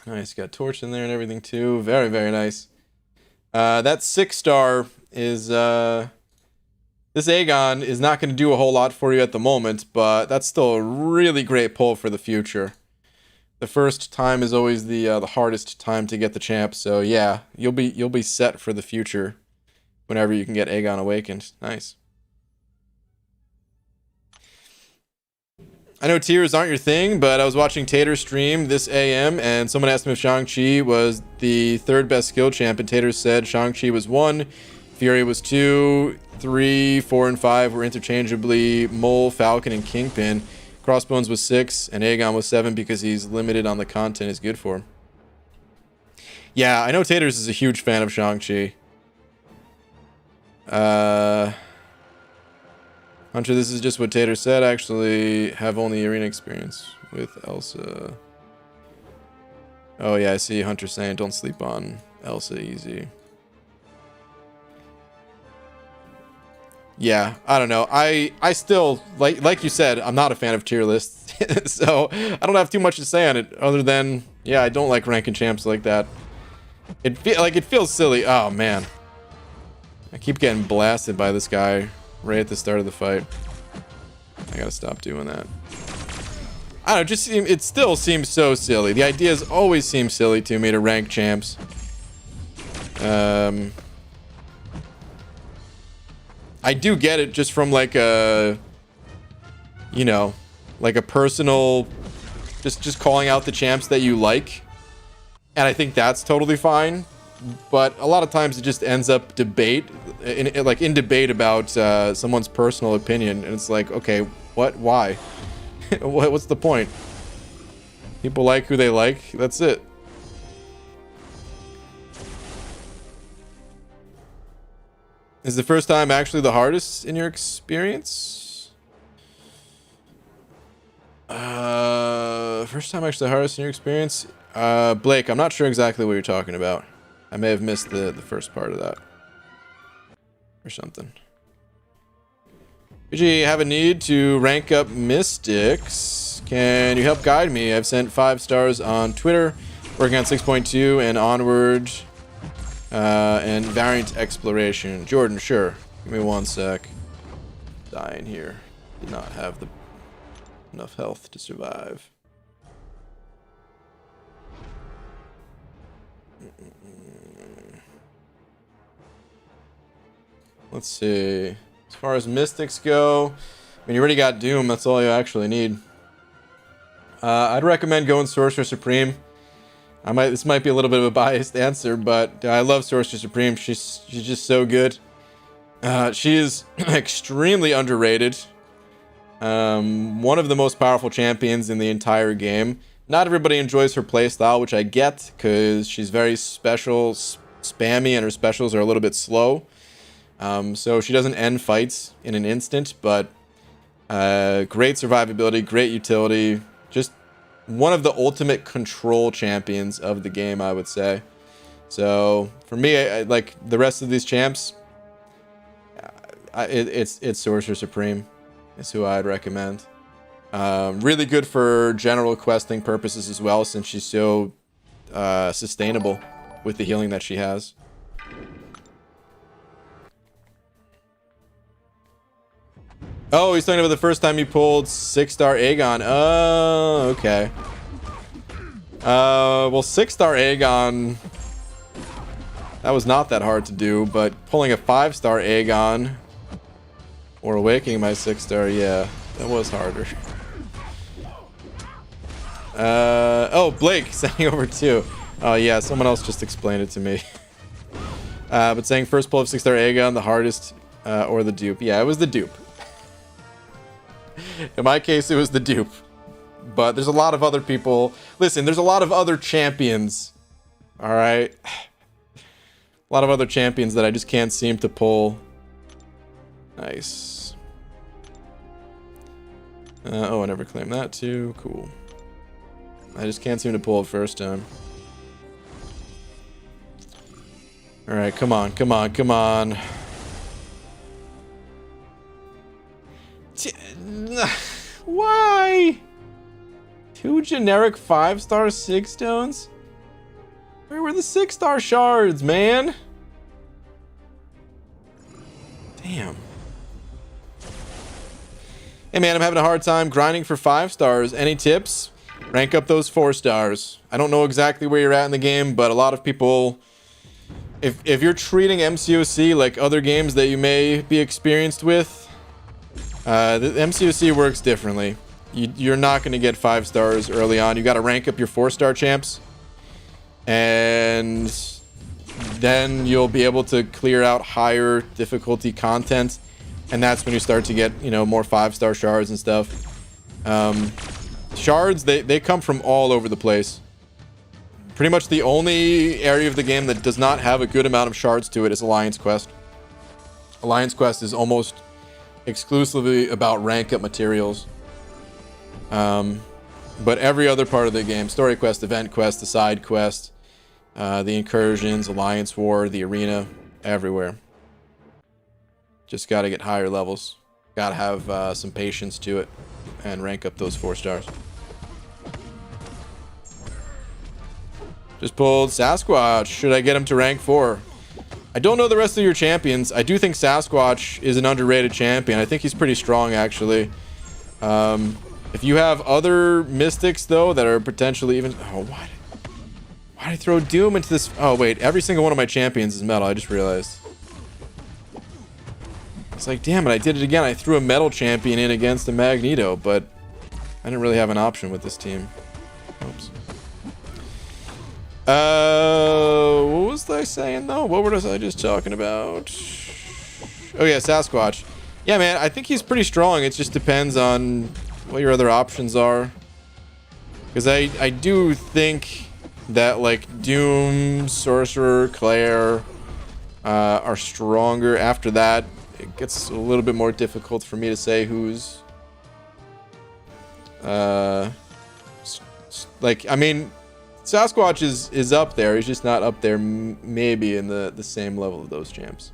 Nice, got torch in there and everything too. Very, very nice. That 6-star is This Aegon is not going to do a whole lot for you at the moment, but that's still a really great pull for the future. The first time is always the hardest time to get the champ, so yeah, you'll be set for the future whenever you can get Aegon Awakened. Nice. I know tiers aren't your thing, but I was watching Tater stream this AM, and someone asked him if Shang-Chi was the third best skill champ, and Tater said Shang-Chi was 1, Fury was 2, 3, 4, and 5 were interchangeably Mole, Falcon, and Kingpin. Crossbones was 6, and Aegon was 7 because he's limited on the content is good for him. Yeah, I know Taters is a huge fan of Shang-Chi. Hunter, this is just what Tater said. I actually have only arena experience with Elsa. Oh yeah, I see Hunter saying don't sleep on Elsa easy. Yeah, I don't know. I still, like you said, I'm not a fan of tier lists. So I don't have too much to say on it other than, yeah, I don't like ranking champs like that. It feels silly. Oh man. I keep getting blasted by this guy right at the start of the fight. I gotta stop doing that. I don't know, it still seems so silly. The ideas always seem silly to me to rank champs. I do get it just from like a, you know, like a personal, just calling out the champs that you like. And I think that's totally fine. But a lot of times it just ends up debate, in debate about someone's personal opinion. And it's like, okay, what, why? What's the point? People like who they like, that's it. Is the first time actually the hardest in your experience? First time actually the hardest in your experience? Blake, I'm not sure exactly what you're talking about. I may have missed the first part of that. Or something. Did you have a need to rank up Mystics? Can you help guide me? I've sent 5 stars on Twitter, working on 6.2 and onward. And variant exploration. Jordan, sure. Give me 1 sec. Dying here. Did not have enough health to survive. Let's see. As far as Mystics go, I mean, you already got Doom. That's all you actually need. I'd recommend going Sorcerer Supreme. This might be a little bit of a biased answer, but I love Sorcerer Supreme. She's just so good. She is extremely underrated. One of the most powerful champions in the entire game. Not everybody enjoys her playstyle, which I get, because she's very special, spammy, and her specials are a little bit slow. So she doesn't end fights in an instant, but great survivability, great utility. Just one of the ultimate control champions of the game, I would say. So for me, I like the rest of these champs. It's Sorcerer Supreme is who I'd recommend. Really good for general questing purposes as well, since she's so sustainable with the healing that she has. Oh, he's talking about the first time you pulled 6-star Aegon. Oh, okay. Well, 6-star Aegon, that was not that hard to do, but pulling a 5-star Aegon or awakening my 6-star, yeah, that was harder. Oh, Blake sending over too. Oh yeah, someone else just explained it to me. But saying first pull of 6-star Aegon, the hardest, or the dupe. Yeah, it was the dupe. In my case, it was the dupe. But there's a lot of other people. Listen, there's a lot of other champions. Alright? A lot of other champions that I just can't seem to pull. Nice. Oh, I never claimed that too. Cool. I just can't seem to pull it first time. Alright, come on, come on, come on. Why? 2 generic 5-star 6 stones? Where were the 6-star shards, man? Damn. Hey man, I'm having a hard time grinding for 5 stars. Any tips? Rank up those 4 stars. I don't know exactly where you're at in the game, but a lot of people, if you're treating MCOC like other games that you may be experienced with, the MCOC works differently. You're not going to get 5 stars early on. You got to rank up your 4-star champs, and then you'll be able to clear out higher difficulty content, and that's when you start to get, you know, more 5-star shards and stuff. Shards, they come from all over the place. Pretty much the only area of the game that does not have a good amount of shards to it is Alliance Quest. Alliance Quest is almost exclusively about rank up materials. But every other part of the game, story quest, event quest, the side quest, the incursions, Alliance War, the arena, everywhere. Just got to get higher levels. Got to have some patience to it and rank up those 4 stars. Just pulled Sasquatch. Should I get him to rank 4? I don't know the rest of your champions. I do think Sasquatch is an underrated champion. I think he's pretty strong, actually. If you have other mystics, though, that are potentially even... Oh, why did I throw Doom into this? Oh, wait. Every single one of my champions is metal. I just realized. It's like, damn it. I did it again. I threw a metal champion in against a Magneto, but I didn't really have an option with this team. Oops. What was I saying, though? What was I just talking about? Oh, yeah, Sasquatch. Yeah, man. I think he's pretty strong. It just depends on what your other options are. Because I do think that, like, Doom, Sorcerer, Claire are stronger. After that, it gets a little bit more difficult for me to say who's... like, I mean, Sasquatch is up there. He's just not up there maybe in the same level of those champs.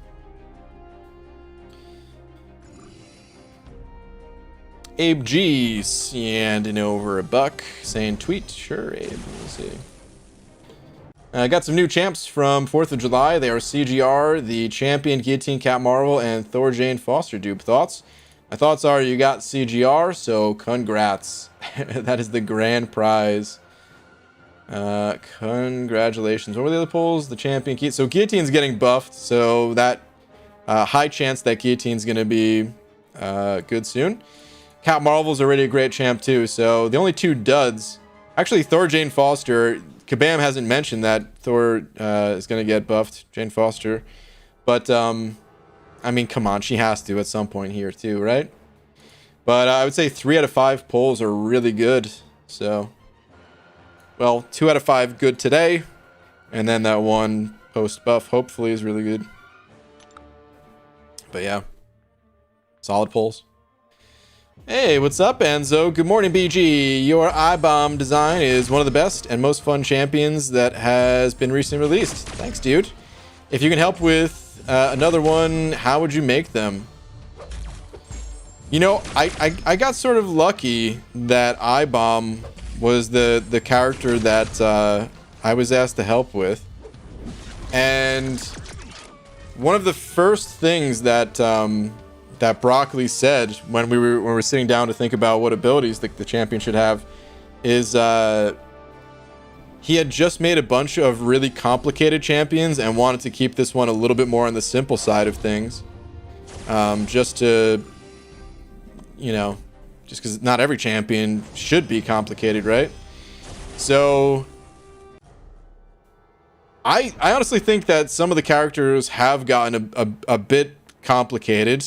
Abe G sending over $1 saying tweet. Sure, Abe. Let's see. I got some new champs from 4th of July. They are CGR, the Champion, Guillotine, Cat Marvel, and Thor Jane Foster dupe. Thoughts? My thoughts are you got CGR, so congrats. That is the grand prize. Congratulations. What were the other pulls? The Champion, Guillotine. So Guillotine's getting buffed, so that high chance that Guillotine's going to be good soon. Cat Marvel's already a great champ too, so the only 2 duds... Actually, Thor Jane Foster... Kabam hasn't mentioned that Thor is going to get buffed, Jane Foster. But, I mean, come on, she has to at some point here too, right? But I would say 3 out of 5 pulls are really good, so... Well, 2 out of 5 good today, and then that 1 post-buff hopefully is really good. But yeah, solid pulls. Hey, what's up, Enzo? Good morning, BG. Your I-Bomb design is one of the best and most fun champions that has been recently released. Thanks, dude. If you can help with another one, how would you make them? You know, I got sort of lucky that I-Bomb was the character that I was asked to help with. And one of the first things that that Broccoli said when we were sitting down to think about what abilities the champion should have is he had just made a bunch of really complicated champions and wanted to keep this one a little bit more on the simple side of things, just to, you know, just because not every champion should be complicated, right? So I honestly think that some of the characters have gotten a bit complicated.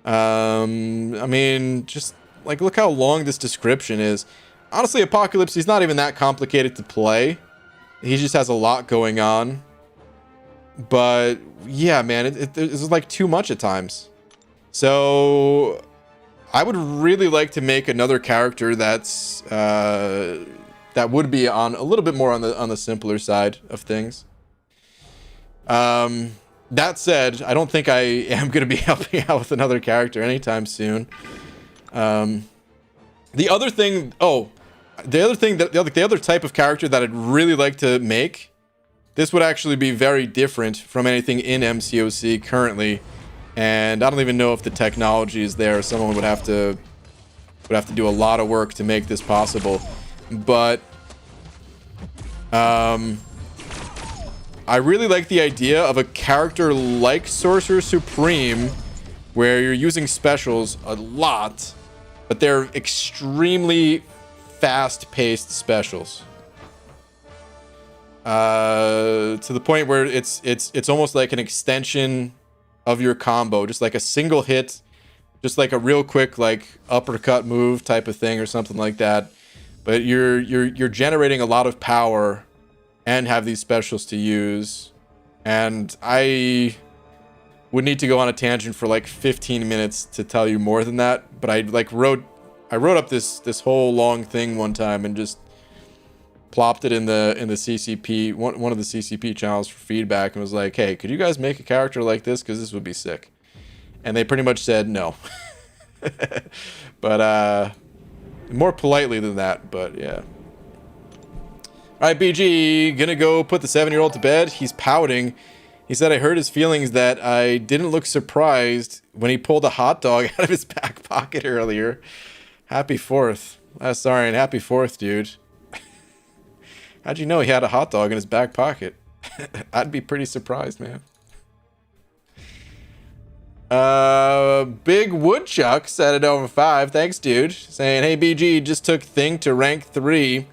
I mean, just like look how long this description is. Honestly, Apocalypse, he's not even that complicated to play. He just has a lot going on. But yeah, man, it's like too much at times. So I would really like to make another character that's that would be on a little bit more on the simpler side of things. That said, I don't think I am going to be helping out with another character anytime soon. The other thing, the other type of character that I'd really like to make, this would actually be very different from anything in MCOC currently, and I don't even know if the technology is there. Someone would have to Would have to do a lot of work to make this possible. But I really like the idea of a character like Sorcerer Supreme where you're using specials a lot, but they're extremely fast-paced specials. To the point where it's almost like an extension of your combo, just like a single hit, just like a real quick like uppercut move type of thing or something like that. But you're generating a lot of power and have these specials to use. And I would need to go on a tangent for like 15 minutes to tell you more than that. But I wrote up this whole long thing one time and just plopped it in the CCP, one of the CCP channels for feedback, and was like, hey, could you guys make a character like this? Because this would be sick. And they pretty much said no. But more politely than that, but yeah. Alright, BG, gonna go put the 7-year-old to bed. He's pouting. He said I hurt his feelings that I didn't look surprised when he pulled a hot dog out of his back pocket earlier. Happy 4th. Sorry, and happy 4th, dude. How'd you know he had a hot dog in his back pocket? I'd be pretty surprised, man. Big Woodchuck said it over 5. Thanks, dude. Saying, hey, BG, just took Thing to rank 3.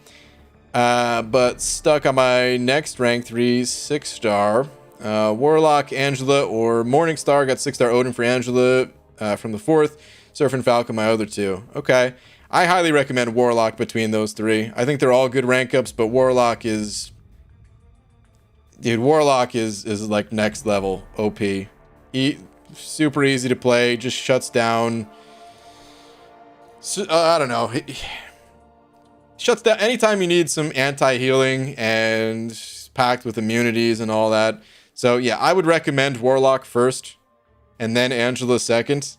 But stuck on my next rank 3 6-star. Warlock, Angela, or Morningstar. Got 6-star Odin for Angela from the 4th. Surf and Falcon, my other 2. Okay. I highly recommend Warlock between those 3. I think they're all good rank ups, but Warlock is... Dude, Warlock is like next level OP. Super easy to play, just shuts down... I don't know. Shuts down anytime you need some anti-healing and packed with immunities and all that. So yeah, I would recommend Warlock first and then Angela second.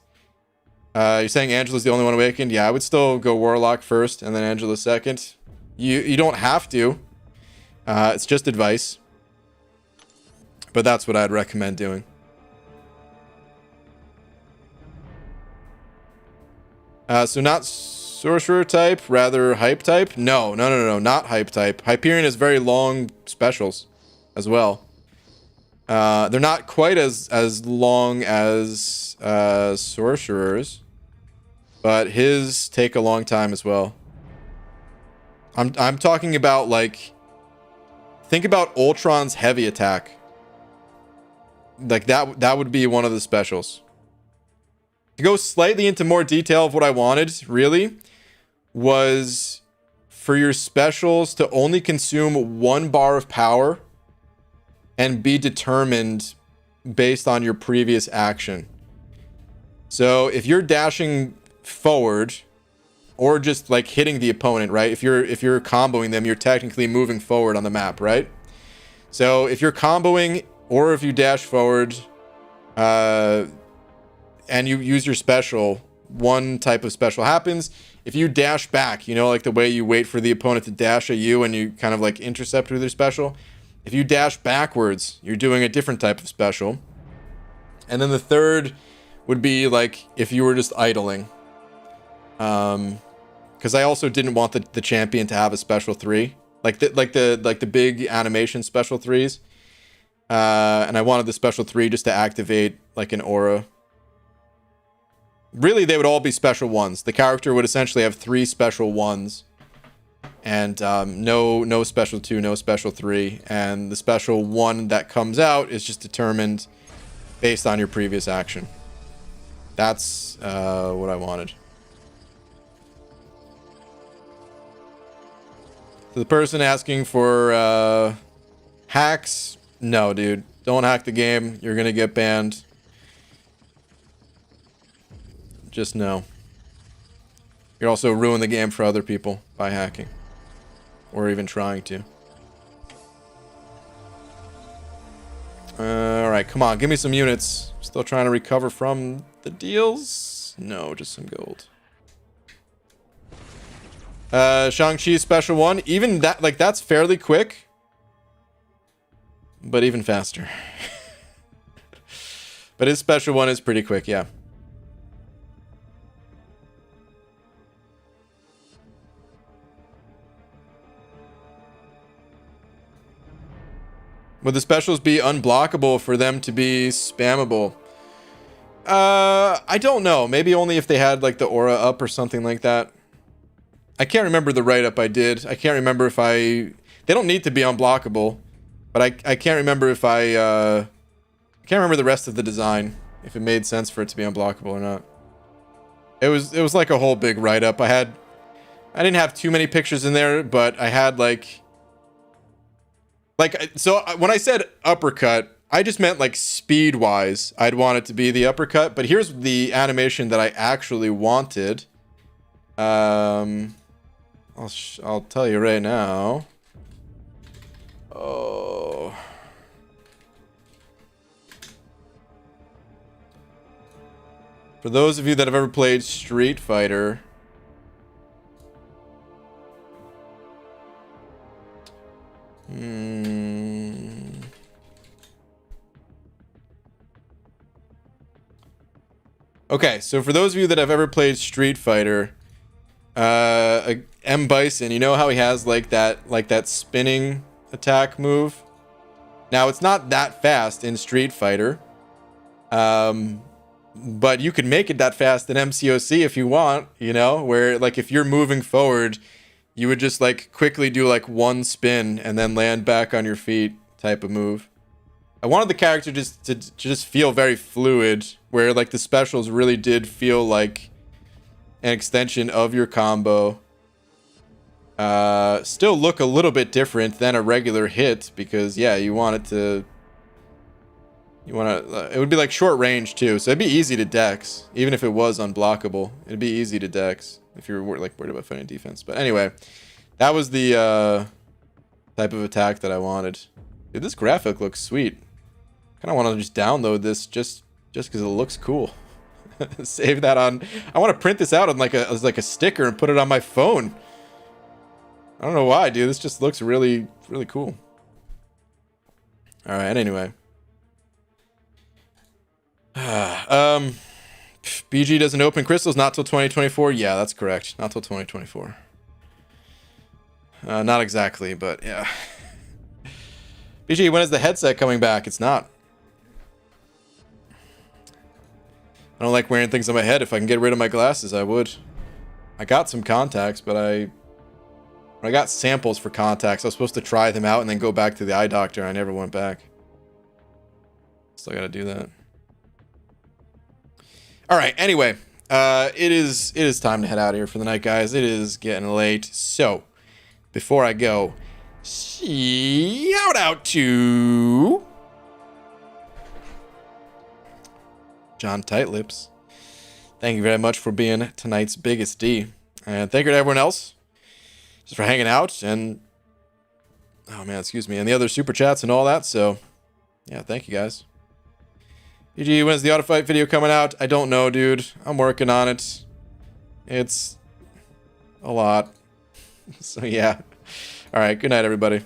You're saying Angela's the only one awakened? Yeah, I would still go Warlock first and then Angela second. You don't have to. It's just advice. But that's what I'd recommend doing. So not Sorcerer type, rather Hype type? No, not Hype type. Hyperion has very long specials as well. They're not quite as long as Sorcerer's. But his take a long time as well. I'm talking about like, think about Ultron's heavy attack. Like that would be one of the specials. To go slightly into more detail of what I wanted, really, was for your specials to only consume 1 bar of power and be determined based on your previous action. So if you're dashing forward or just like hitting the opponent, right? If you're comboing them, you're technically moving forward on the map, right? So if you're comboing or if you dash forward and you use your special, one type of special happens. If you dash back, you know, like the way you wait for the opponent to dash at you and you kind of like intercept with your special. If you dash backwards, you're doing a different type of special. And then the third would be like if you were just idling. Because I also didn't want the champion to have a special 3, like the big animation special 3s, and I wanted the special 3 just to activate like an aura. Really, they would all be special 1s. The character would essentially have 3 special 1s, and no special 2, no special 3, and the special 1 that comes out is just determined based on your previous action. That's what I wanted. The person asking for hacks, no, dude. Don't hack the game. You're gonna get banned. Just no. You're also ruin the game for other people by hacking. Or even trying to. Alright, come on. Give me some units. Still trying to recover from the deals? No, just some gold. Shang-Chi's special 1. Even that, like, that's fairly quick. But even faster. But his special 1 is pretty quick, yeah. Would the specials be unblockable for them to be spammable? I don't know. Maybe only if they had like the aura up or something like that. I can't remember the write-up I did. I can't remember if I... They don't need to be unblockable. But I can't remember if I can't remember the rest of the design. If it made sense for it to be unblockable or not. It was like a whole big write-up. I didn't have too many pictures in there, but I had like... So when I said uppercut, I just meant like speed-wise. I'd want it to be the uppercut. But here's the animation that I actually wanted. I'll tell you right now. Oh. For those of you that have ever played Street Fighter, okay, so for those of you that have ever played Street Fighter, M. Bison, you know how he has like that spinning attack move? Now it's not that fast in Street Fighter, but you can make it that fast in MCOC if you want, you know, where like if you're moving forward, you would just like quickly do like one spin and then land back on your feet type of move. I wanted the character to just feel very fluid, where like the specials really did feel like an extension of your combo. Still look a little bit different than a regular hit, because yeah, you want it to... it would be like short range too, so it'd be easy to dex. Even if it was unblockable, it'd be easy to dex if you're like worried about fighting defense. But anyway, that was the type of attack that I wanted. Dude, this graphic looks sweet. Kind of want to just download this just because it looks cool. Save that on... I want to print this out on as like a sticker and put it on my phone. I don't know why, dude. This just looks really, really cool. Alright, anyway. BG doesn't open crystals not till 2024. Yeah, that's correct. Not till 2024. Not exactly, but yeah. BG, when is the headset coming back? It's not. I don't like wearing things on my head. If I can get rid of my glasses, I would. I got some contacts, but I got samples for contacts. I was supposed to try them out and then go back to the eye doctor. I never went back. Still gotta do that. All right. Anyway, it is time to head out of here for the night, guys. It is getting late. So, before I go, shout out to John Tightlips. Thank you very much for being tonight's biggest D, and thank you to everyone else just for hanging out and oh man, excuse me, and the other super chats and all that. So, yeah, thank you guys. GG, when's the auto fight video coming out? I don't know, dude. I'm working on it. It's a lot. So yeah. All right, good night, everybody.